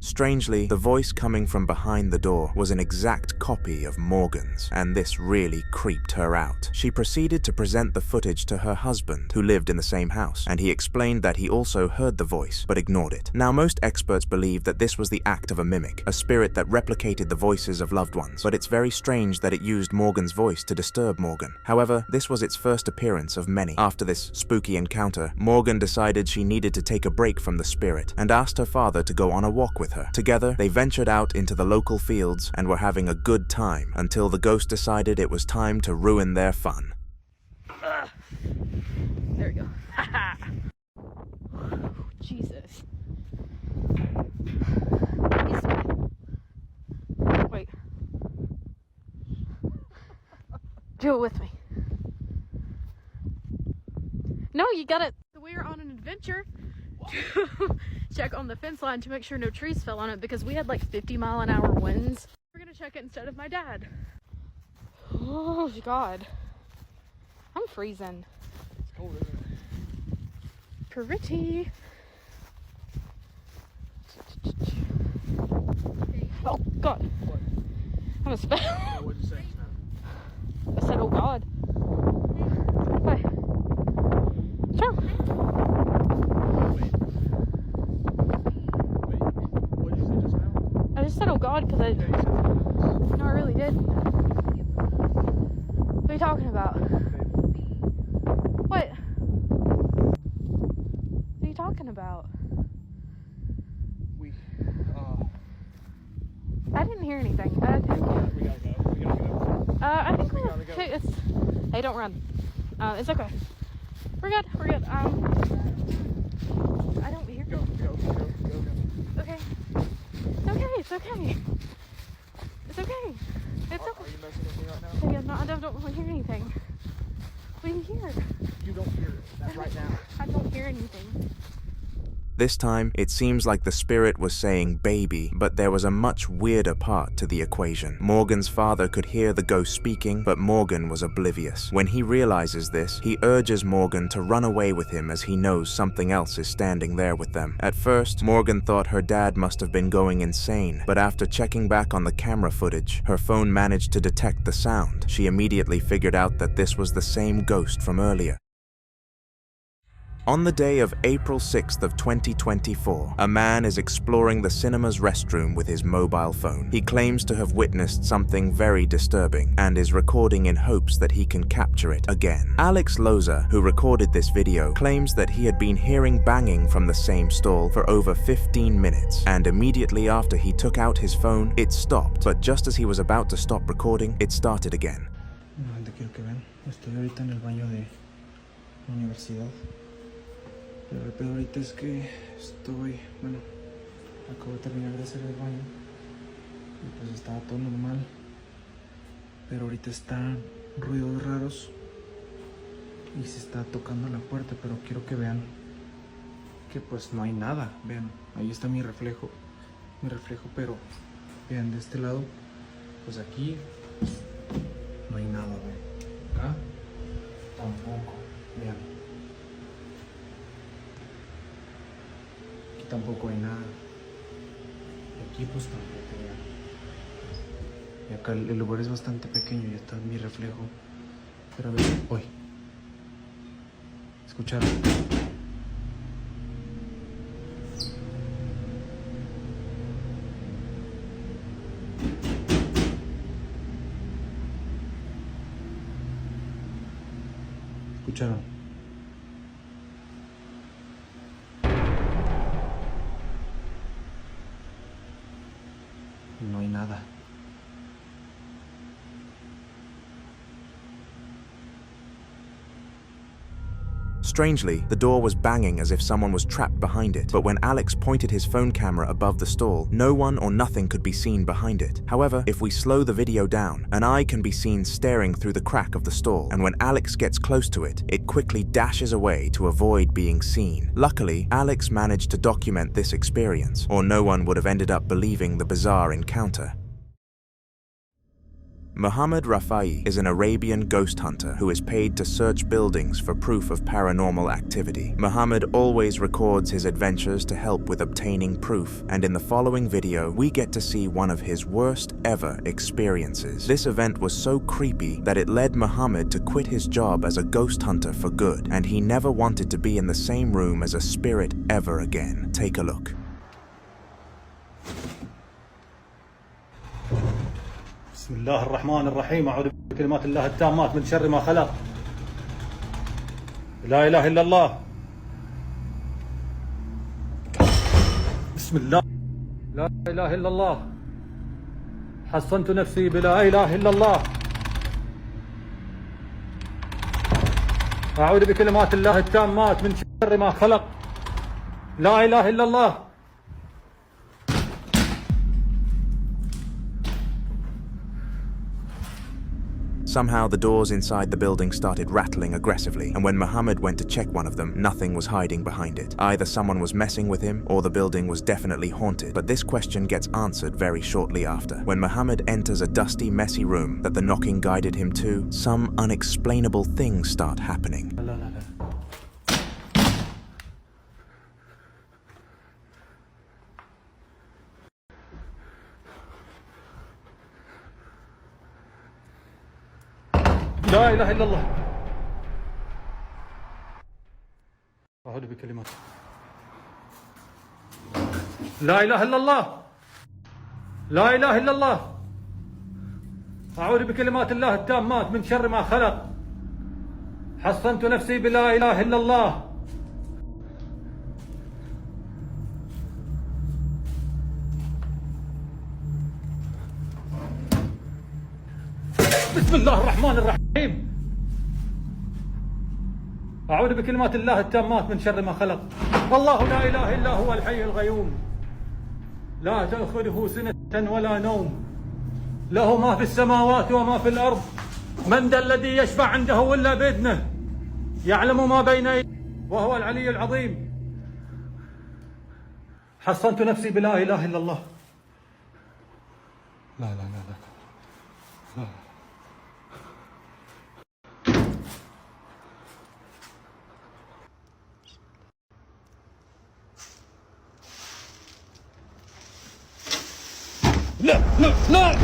Strangely, the voice coming from behind the door was an exact copy of Morgan's, and this really creeped her out. She proceeded to present the footage to her husband, who lived in the same house, and he explained that he also heard the voice, but ignored it. Now, most experts believe that this was the act of a mimic, a spirit that replicated the voices of loved ones, but it's very strange that it used Morgan's voice to disturb Morgan. However, this was its first appearance of many. After this spooky encounter, Morgan decided she needed to take a break from the spirit, and asked her father to go on a walk with her. Together, they ventured out into the local fields and were having a good time until the ghost decided it was time to ruin their fun. There we go. Jesus. Wait. Do it with me. No, you gotta. We're on an adventure to check on the fence line to make sure no trees fell on it because we had like 50-mile-an-hour winds. We're gonna check it instead of my dad. Oh God, I'm freezing. It's cold, isn't it? Pretty. Oh God. What? I'm a spell. What'd you say? I said, oh God. Why? Sure. I just said, oh God, because no, I really did. What are you talking about? What? What are you talking about? I didn't hear anything. We gotta go. I think we gotta go. Hey, don't run. It's okay. We're good. We're good. I don't hear. Go. Okay. It's okay. It's okay. It's okay. Are you messing with me right now? Yeah, no, I don't really hear anything. What do you hear? You don't hear that right now. I don't hear anything. This time, it seems like the spirit was saying baby, but there was a much weirder part to the equation. Morgan's father could hear the ghost speaking, but Morgan was oblivious. When he realizes this, he urges Morgan to run away with him as he knows something else is standing there with them. At first, Morgan thought her dad must have been going insane, but after checking back on the camera footage, her phone managed to detect the sound. She immediately figured out that this was the same ghost from earlier. On the day of April 6th of 2024, a man is exploring the cinema's restroom with his mobile phone. He claims to have witnessed something very disturbing and is recording in hopes that he can capture it again. Alex Loza, who recorded this video, claims that he had been hearing banging from the same stall for over 15 minutes, and immediately after he took out his phone, it stopped, but just as he was about to stop recording, it started again. Quiero que vean, estoy ahorita en el baño de la universidad. Pero el pedo ahorita es que acabo de terminar de hacer el baño y pues estaba todo normal, pero ahorita están ruidos raros y se está tocando la puerta, pero quiero que vean que pues no hay nada. Vean, ahí está mi reflejo, pero vean de este lado, pues aquí no hay nada, vean, acá tampoco, vean. Tampoco hay nada. Y aquí pues tampoco, vean. Y acá el lugar es bastante pequeño y está mi reflejo. Pero a ver, hoy. ¿Escucharon? ¿Escucharon? No hay nada. Strangely, the door was banging as if someone was trapped behind it, but when Alex pointed his phone camera above the stall, no one or nothing could be seen behind it. However, if we slow the video down, an eye can be seen staring through the crack of the stall, and when Alex gets close to it, it quickly dashes away to avoid being seen. Luckily, Alex managed to document this experience, or no one would have ended up believing the bizarre encounter. Muhammad Rafai is an Arabian ghost hunter who is paid to search buildings for proof of paranormal activity. Muhammad always records his adventures to help with obtaining proof, and in the following video, we get to see one of his worst ever experiences. This event was so creepy that it led Muhammad to quit his job as a ghost hunter for good, and he never wanted to be in the same room as a spirit ever again. Take a look. بسم الله الرحمن الرحيم أعوذ بكلمات الله التامات من شر ما خلق لا إله إلا الله بسم الله لا إله إلا الله حصنت نفسي بلا إله إلا الله أعوذ بكلمات الله التامات من شر ما خلق لا إله إلا الله. Somehow the doors inside the building started rattling aggressively, and when Muhammad went to check one of them, nothing was hiding behind it. Either someone was messing with him, or the building was definitely haunted, but this question gets answered very shortly after. When Muhammad enters a dusty, messy room that the knocking guided him to, some unexplainable things start happening. لا إله إلا الله أعوذ بكلمات لا إله إلا الله لا إله إلا الله أعوذ بكلمات الله التامات من شر ما خلق حصنت نفسي بلا إله إلا الله. بسم الله الرحمن الرحيم أعوذ بكلمات الله التامات من شر ما خلق الله لا إله إلا هو الحي القيوم لا تأخذه سنة ولا نوم له ما في السماوات وما في الأرض من ذا الذي يشفع عنده إلا بإذنه يعلم ما بين يديه وهو العلي العظيم حصنت نفسي بلا إله إلا الله. لا لا لا لا, لا. لا لا لا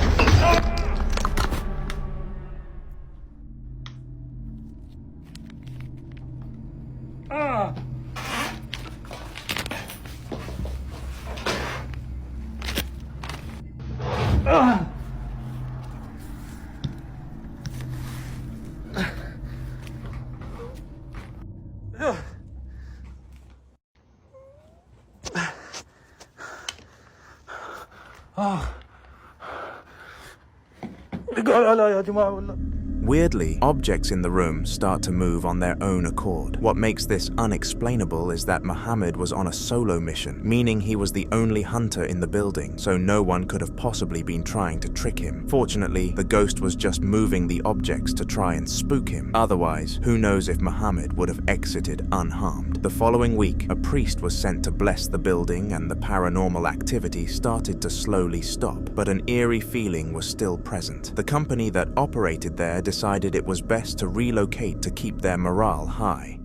Weirdly, objects in the room start to move on their own accord. What makes this unexplainable is that Muhammad was on a solo mission, meaning he was the only hunter in the building, so no one could have possibly been trying to trick him. Fortunately, the ghost was just moving the objects to try and spook him. Otherwise, who knows if Muhammad would have exited unharmed. The following week, a priest was sent to bless the building and the paranormal activity started to slowly stop, but an eerie feeling was still present. The company that operated there decided it was best to relocate to keep their morale high.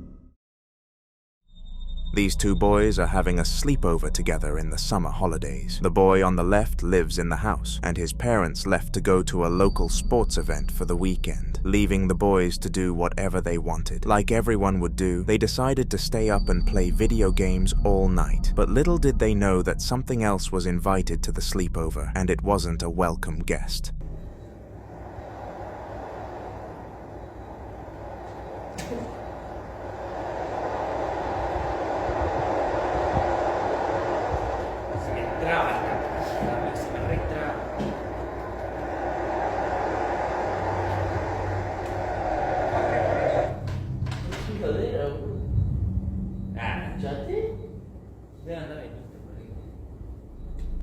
These two boys are having a sleepover together in the summer holidays. The boy on the left lives in the house, and his parents left to go to a local sports event for the weekend, leaving the boys to do whatever they wanted. Like everyone would do, they decided to stay up and play video games all night. But little did they know that something else was invited to the sleepover, and it wasn't a welcome guest.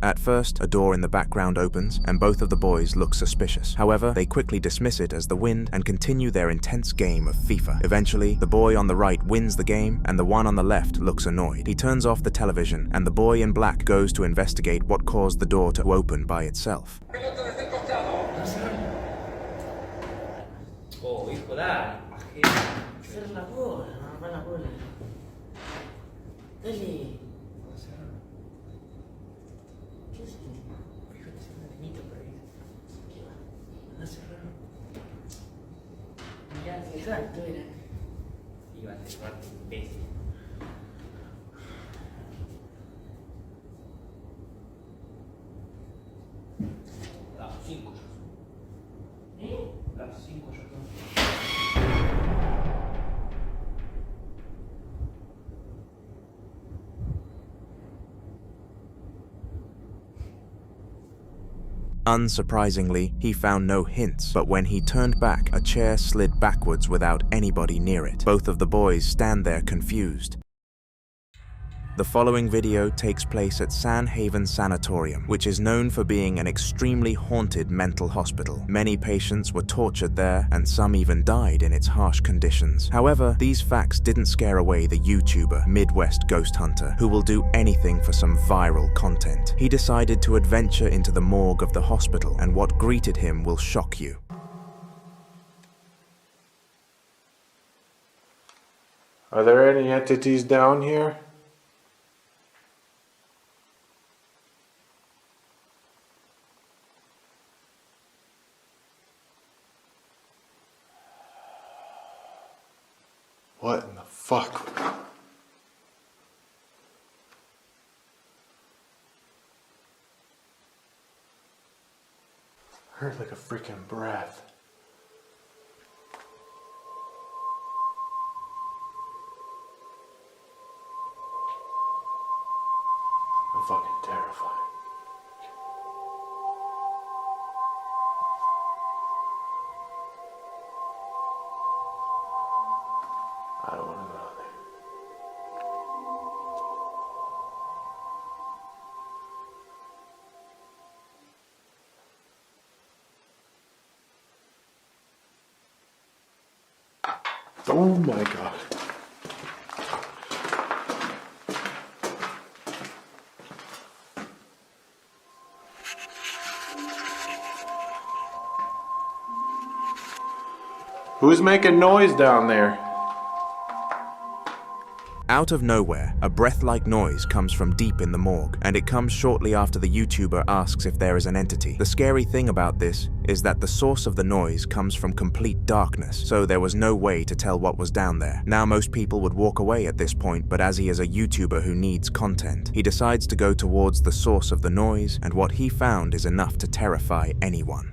At first, a door in the background opens, and both of the boys look suspicious. However, they quickly dismiss it as the wind and continue their intense game of FIFA. Eventually, the boy on the right wins the game, and the one on the left looks annoyed. He turns off the television, and the boy in black goes to investigate what caused the door to open by itself. Exacto, mira. Iba a ser parte imbécil. Las 5 ya son. Las 5 ya son. Unsurprisingly, he found no hints, but when he turned back, a chair slid backwards without anybody near it. Both of the boys stand there confused. The following video takes place at San Haven Sanatorium, which is known for being an extremely haunted mental hospital. Many patients were tortured there, and some even died in its harsh conditions. However, these facts didn't scare away the YouTuber, Midwest Ghost Hunter, who will do anything for some viral content. He decided to adventure into the morgue of the hospital, and what greeted him will shock you. Are there any entities down here? What in the fuck? I heard like a freaking breath. I'm fucking terrified. I don't want to go out there. Oh my god. Who's making noise down there? Out of nowhere, a breath-like noise comes from deep in the morgue, and it comes shortly after the YouTuber asks if there is an entity. The scary thing about this is that the source of the noise comes from complete darkness, so there was no way to tell what was down there. Now most people would walk away at this point, but as he is a YouTuber who needs content, he decides to go towards the source of the noise, and what he found is enough to terrify anyone.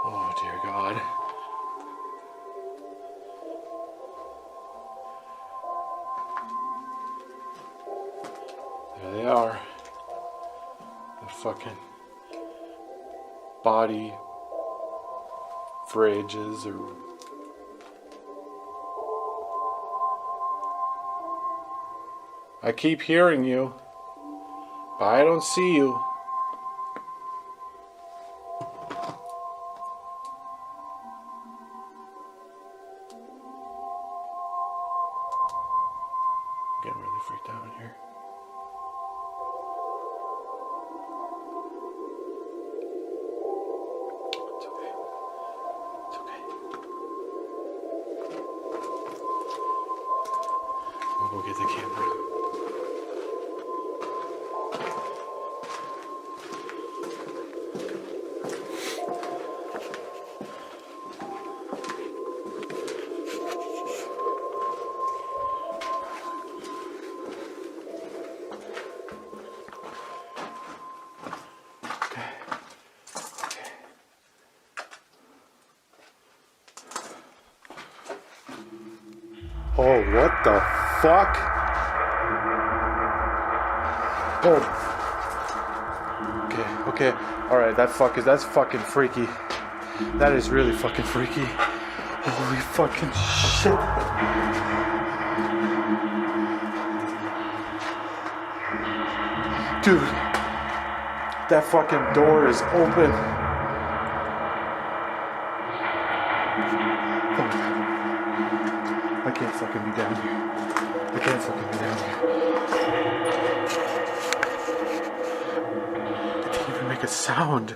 Oh dear God. There they are. The fucking body fridges or I keep hearing you, but I don't see you. Getting really freaked out in here. It's okay. It's okay. We'll go get the camera. Oh, what the fuck? Oh. Okay. Alright, that's fucking freaky. That is really fucking freaky. Holy fucking shit. Dude. That fucking door is open. Oh. I can't fucking be down here. I can't fucking be down here. It didn't even make a sound.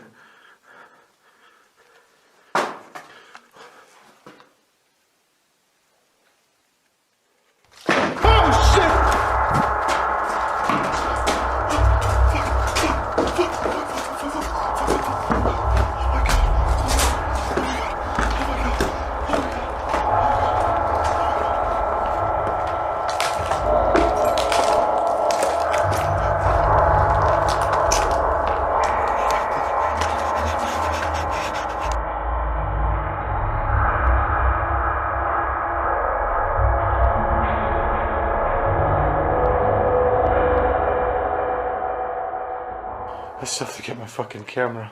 I still have to get my fucking camera.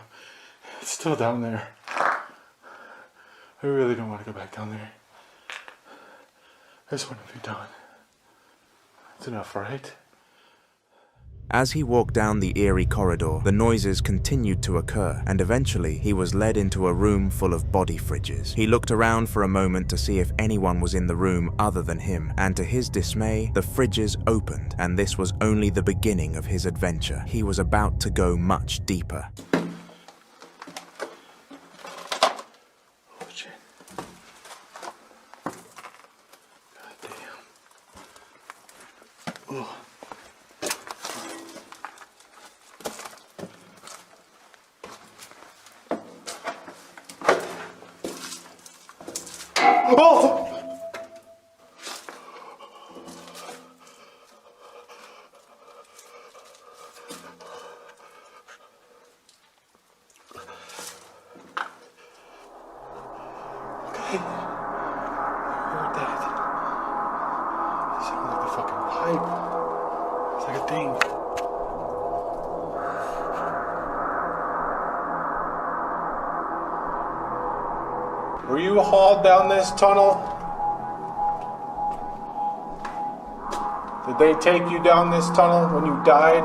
It's still down there. I really don't want to go back down there. I just want to be done. It's enough, right? As he walked down the eerie corridor, the noises continued to occur, and eventually he was led into a room full of body fridges. He looked around for a moment to see if anyone was in the room other than him, and to his dismay, the fridges opened, and this was only the beginning of his adventure. He was about to go much deeper. Oh! Okay. Heard that. It sounded like the fucking pipe. It's like a thing. Were you hauled down this tunnel? Did they take you down this tunnel when you died?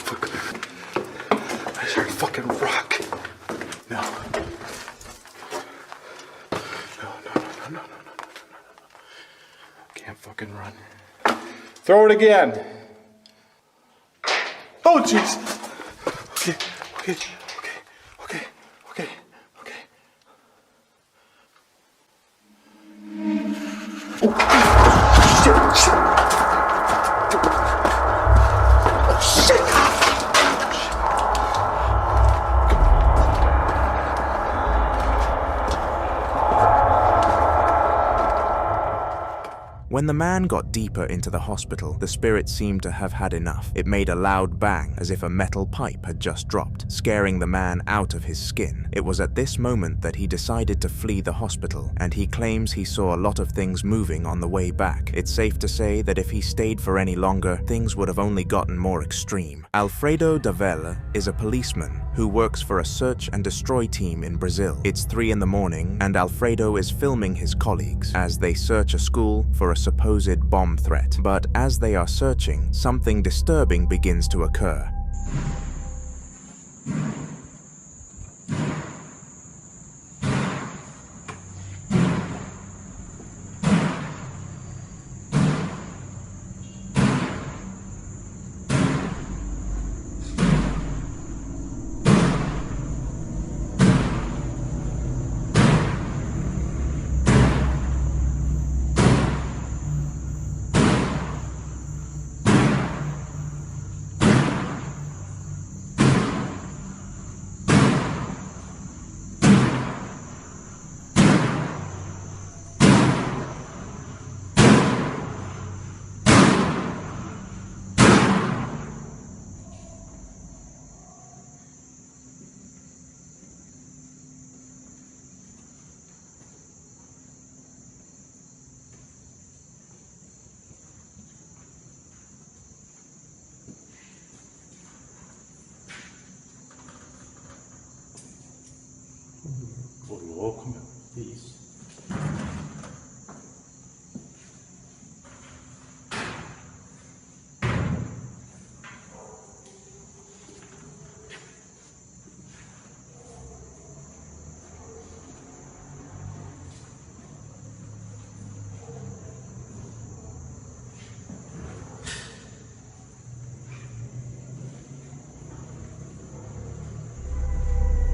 Fuck. I heard a fucking rock. No. Can't fucking run. Throw it again. Oh, jeez. Okay. Oh, shit. Oh, shit. When the man got deeper into the hospital, the spirit seemed to have had enough. It made a loud bang, as if a metal pipe had just dropped, scaring the man out of his skin. It was at this moment that he decided to flee the hospital, and he claims he saw a lot of things moving on the way back. It's safe to say that if he stayed for any longer, things would have only gotten more extreme. Alfredo Davella is a policeman who works for a search and destroy team in Brazil. It's 3 in the morning, and Alfredo is filming his colleagues as they search a school for a supposed bomb threat. But as they are searching, something disturbing begins to occur.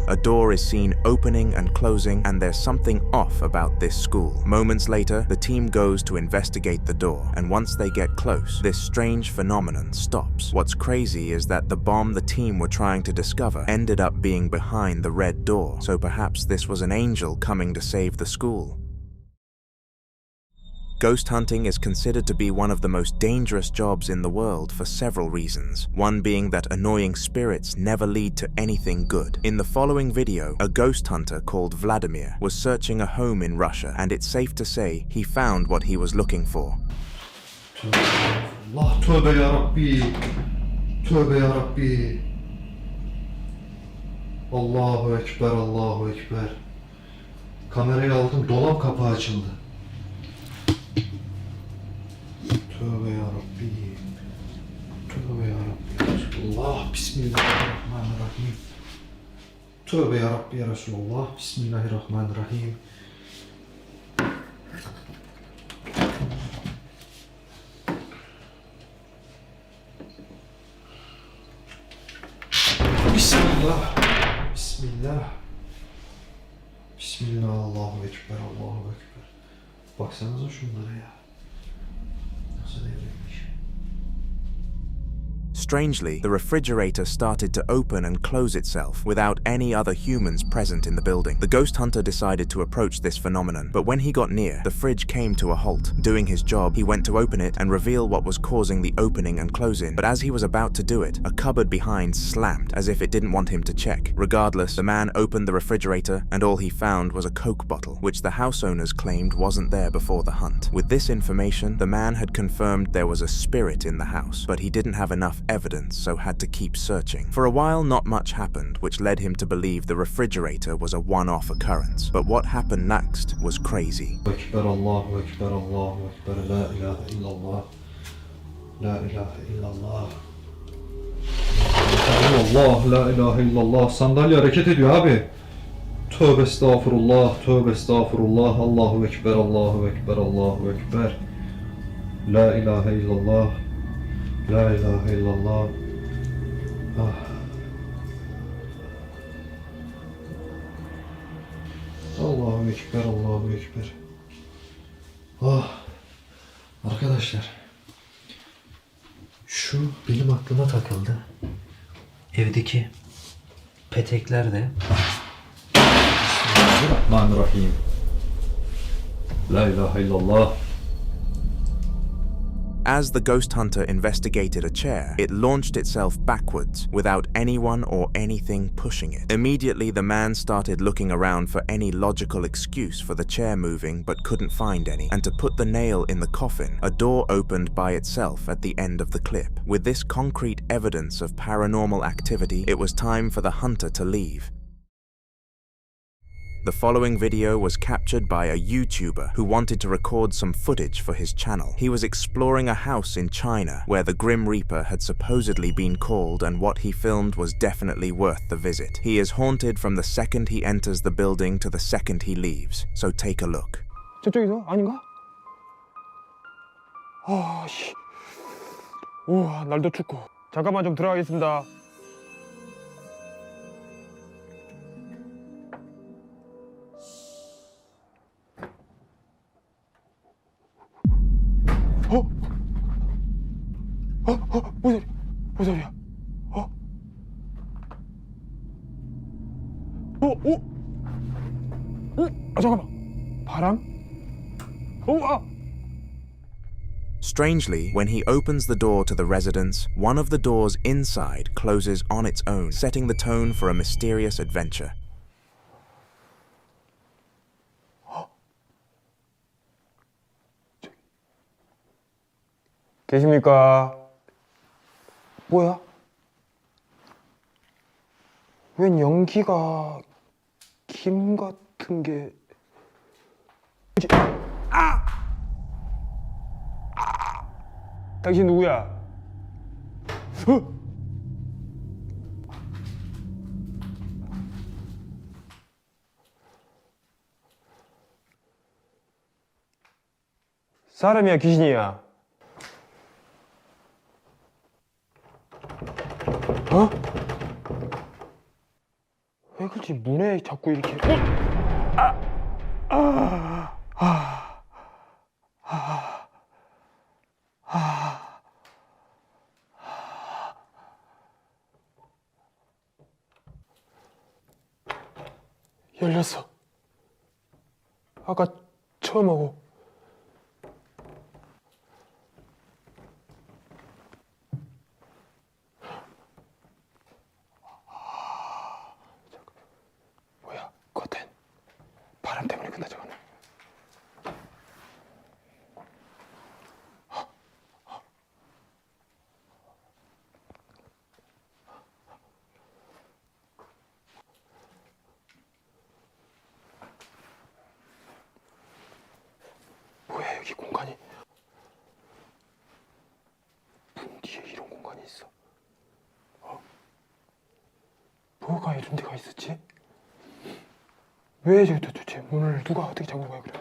A door is seen opening and closing, and there's something off about this school. Moments later, the team goes to investigate the door, and once they get close, this strange phenomenon stops. What's crazy is that the bomb the team were trying to discover ended up being behind the red door, so perhaps this was an angel coming to save the school. Ghost hunting is considered to be one of the most dangerous jobs in the world for several reasons. One being that annoying spirits never lead to anything good. In the following video, a ghost hunter called Vladimir was searching a home in Russia, and it's safe to say he found what he was looking for. Allah, tövbe yarabbi. Tövbe yarabbi. Allahu Ekber, Allahu Ekber. Kamerayı aldım, dolap kapağı açıldı. Tövbe yarabbi. Tövbe yarabbi ya Resulullah. Bismillahirrahmanirrahim. Tövbe yarabbi ya Resulullah. Bismillahirrahmanirrahim. Bismillah. Bismillah. Bismillah. Allahu Ekber. Allahu Ekber. Baksanıza şunlara ya. Nasıl devrilmiş. Strangely, the refrigerator started to open and close itself without any other humans present in the building. The ghost hunter decided to approach this phenomenon, but when he got near, the fridge came to a halt. Doing his job, he went to open it and reveal what was causing the opening and closing, but as he was about to do it, a cupboard behind slammed, as if it didn't want him to check. Regardless, the man opened the refrigerator, and all he found was a Coke bottle, which the house owners claimed wasn't there before the hunt. With this information, the man had confirmed there was a spirit in the house, but he didn't have enough evidence, so had to keep searching. For a while, not much happened, which led him to believe the refrigerator was a one-off occurrence. But what happened next was crazy. Ekber, Allahu Ekber, Allahu Ekber, La ilahe illallah. La ilahe illallah. Allah, la ilahe illallah. Sandalye hareket ediyor abi. Tövbe estağfurullah, tövbe estağfurullah. Allahu Ekber, Allahu Ekber, Allahu Ekber. La ilahe illallah. La ilahe illallah. Ah. Allahu Ekber, Allahu Ekber. Ah. Arkadaşlar. Şu benim aklıma takıldı. Evdeki petekler de. Bismillahirrahmanirrahim. La ilahe illallah. As the ghost hunter investigated a chair, it launched itself backwards without anyone or anything pushing it. Immediately, the man started looking around for any logical excuse for the chair moving but couldn't find any. And to put the nail in the coffin, a door opened by itself at the end of the clip. With this concrete evidence of paranormal activity, it was time for the hunter to leave. The following video was captured by a YouTuber who wanted to record some footage for his channel. He was exploring a house in China where the Grim Reaper had supposedly been called, and what he filmed was definitely worth the visit. He is haunted from the second he enters the building to the second he leaves, so take a look. 저쪽이죠? 아닌가? 아, 씨. 우와, 날도 춥고. 잠깐만 좀 들어가겠습니다. 뭔 소리야? 아, 잠깐만. 바람? Strangely, when he opens the door to the residence, one of the doors inside closes on its own, setting the tone for a mysterious adventure. 계십니까? 뭐야? 웬 연기가 김 같은 게... 아! 당신 누구야? 사람이야, 귀신이야? 어? 왜 그렇지 문에 자꾸 이렇게 열렸어. 아까 처음 하고. 뭐야? 커튼. 바람 때문에 끝나지 않아. 뭐야 여기 공간이 문 뒤에 이런 공간이 있어. 뭐가 이런 데가 있었지? 왜 저기 도대체 문을 누가 어떻게 잠근 거야 그래?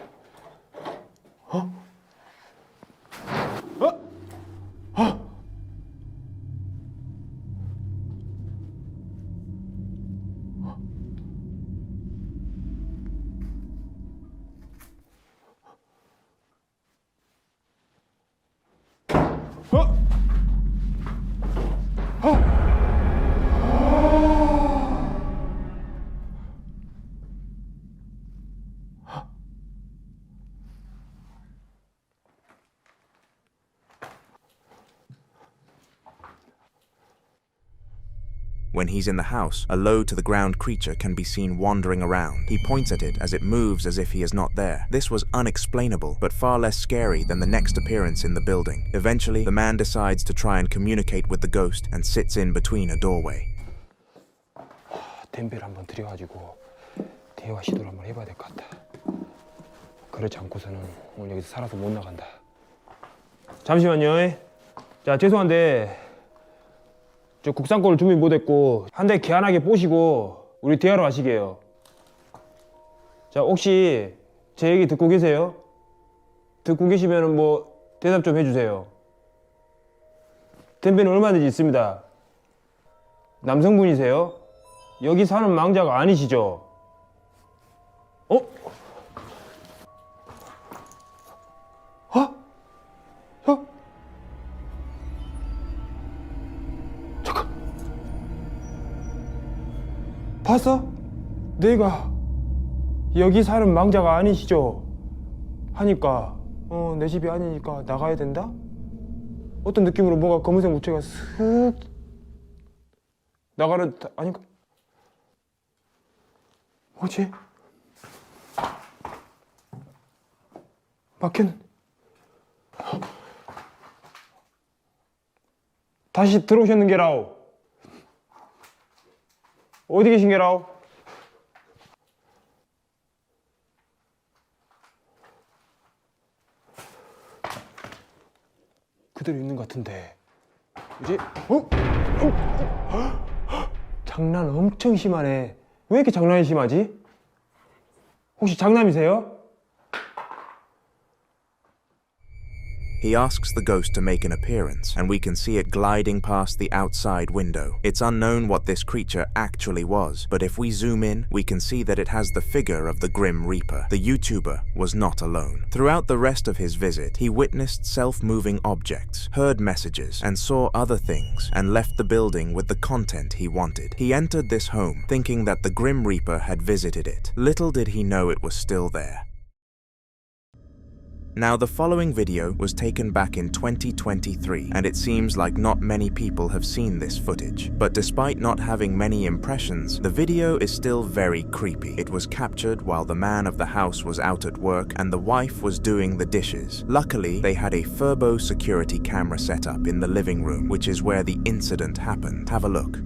When he's in the house, a low-to-the-ground creature can be seen wandering around. He points at it as it moves as if he is not there. This was unexplainable, but far less scary than the next appearance in the building. Eventually, the man decides to try and communicate with the ghost and sits in between a doorway. 댐벨 한번 들여가지고 대화 시도를 한번 해봐야 될 것 같다. 그렇지 않고서는 오늘 여기서 살아서 못 나간다. 잠시만요. 자, 죄송한데 저 국산권을 준비 못했고 한 대 개안하게 뽀시고 우리 대화로 하시게요. 자, 혹시 제 얘기 듣고 계세요? 듣고 계시면 뭐 대답 좀 해주세요. 댐벨은 얼마든지 있습니다. 남성분이세요? 여기 사는 망자가 아니시죠? 봤어? 내가 여기 사는 망자가 아니시죠? 하니까 내 집이 아니니까 나가야 된다? 어떤 느낌으로 뭔가 검은색 무채가 슥 나가는 아닌가? 뭐지? 막혔는 다시 들어오셨는 게라오. 어디 계신 게라오? 그대로 있는 것 같은데 뭐지? 장난 엄청 심하네. 왜 이렇게 장난이 심하지? 혹시 장남이세요? He asks the ghost to make an appearance, and we can see it gliding past the outside window. It's unknown what this creature actually was, but if we zoom in, we can see that it has the figure of the Grim Reaper. The YouTuber was not alone. Throughout the rest of his visit, he witnessed self-moving objects, heard messages, and saw other things, and left the building with the content he wanted. He entered this home, thinking that the Grim Reaper had visited it. Little did he know it was still there. Now, the following video was taken back in 2023, and it seems like not many people have seen this footage. But despite not having many impressions, the video is still very creepy. It was captured while the man of the house was out at work and the wife was doing the dishes. Luckily, they had a Furbo security camera set up in the living room, which is where the incident happened. Have a look.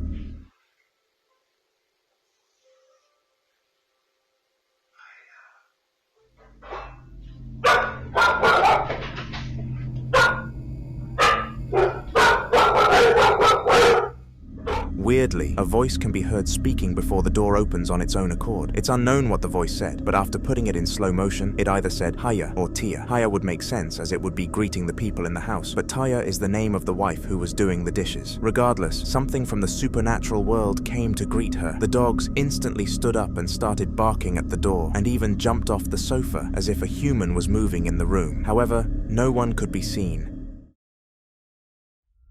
Weirdly, a voice can be heard speaking before the door opens on its own accord. It's unknown what the voice said, but after putting it in slow motion, it either said Hiya or Tia. Hiya would make sense as it would be greeting the people in the house, but Tia is the name of the wife who was doing the dishes. Regardless, something from the supernatural world came to greet her. The dogs instantly stood up and started barking at the door, and even jumped off the sofa as if a human was moving in the room. However, no one could be seen.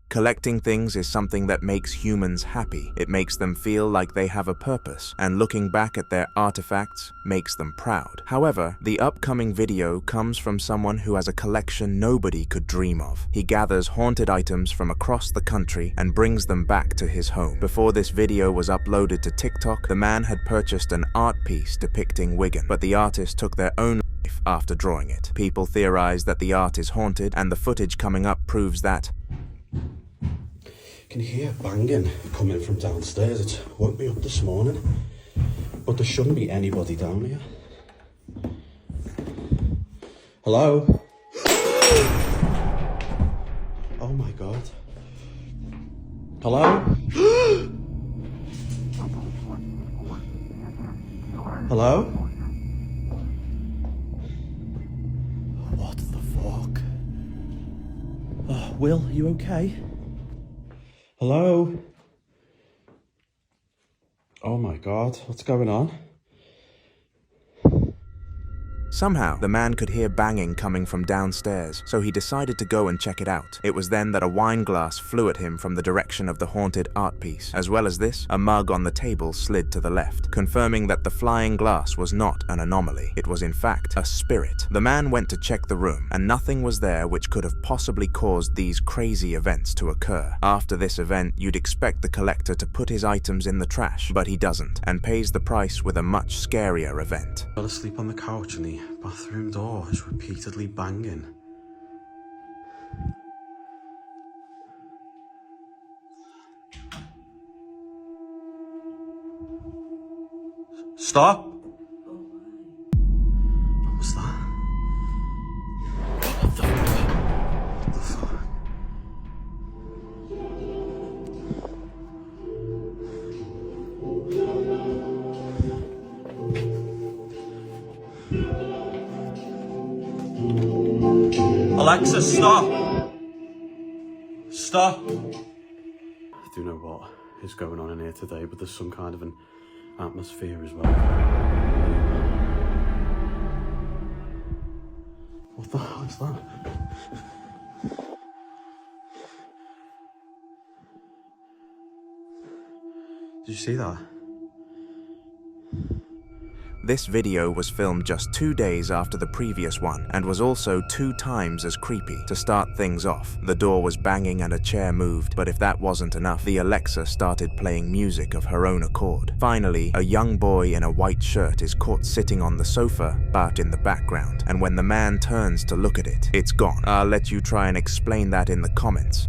Collecting things is something that makes humans happy. It makes them feel like they have a purpose, and looking back at their artifacts makes them proud. However, the upcoming video comes from someone who has a collection nobody could dream of. He gathers haunted items from across the country and brings them back to his home. Before this video was uploaded to TikTok, the man had purchased an art piece depicting Wigan, but the artist took their own life after drawing it. People theorize that the art is haunted, and the footage coming up proves that. Can you hear banging coming from downstairs? It woke me up this morning, but there shouldn't be anybody down here. Hello? Oh my god. Hello? Hello? What the fuck? Will, you okay? Hello? Oh my god, what's going on? Somehow, the man could hear banging coming from downstairs, so he decided to go and check it out. It was then that a wine glass flew at him from the direction of the haunted art piece. As well as this, a mug on the table slid to the left, confirming that the flying glass was not an anomaly. It was in fact a spirit. The man went to check the room, and nothing was there which could have possibly caused these crazy events to occur. After this event, you'd expect the collector to put his items in the trash, but he doesn't, and pays the price with a much scarier event. I fell asleep on the couch and the bathroom door is repeatedly banging. Stop! What was that? What the fuck? What the fuck? Alexa, stop! Stop! I do know what is going on in here today, but there's some kind of an atmosphere as well. What the hell is that? Did you see that? This video was filmed just 2 days after the previous one, and was also 2 times as creepy. To start things off, the door was banging and a chair moved, but if that wasn't enough, the Alexa started playing music of her own accord. Finally, a young boy in a white shirt is caught sitting on the sofa, but in the background, and when the man turns to look at it, it's gone. I'll let you try and explain that in the comments.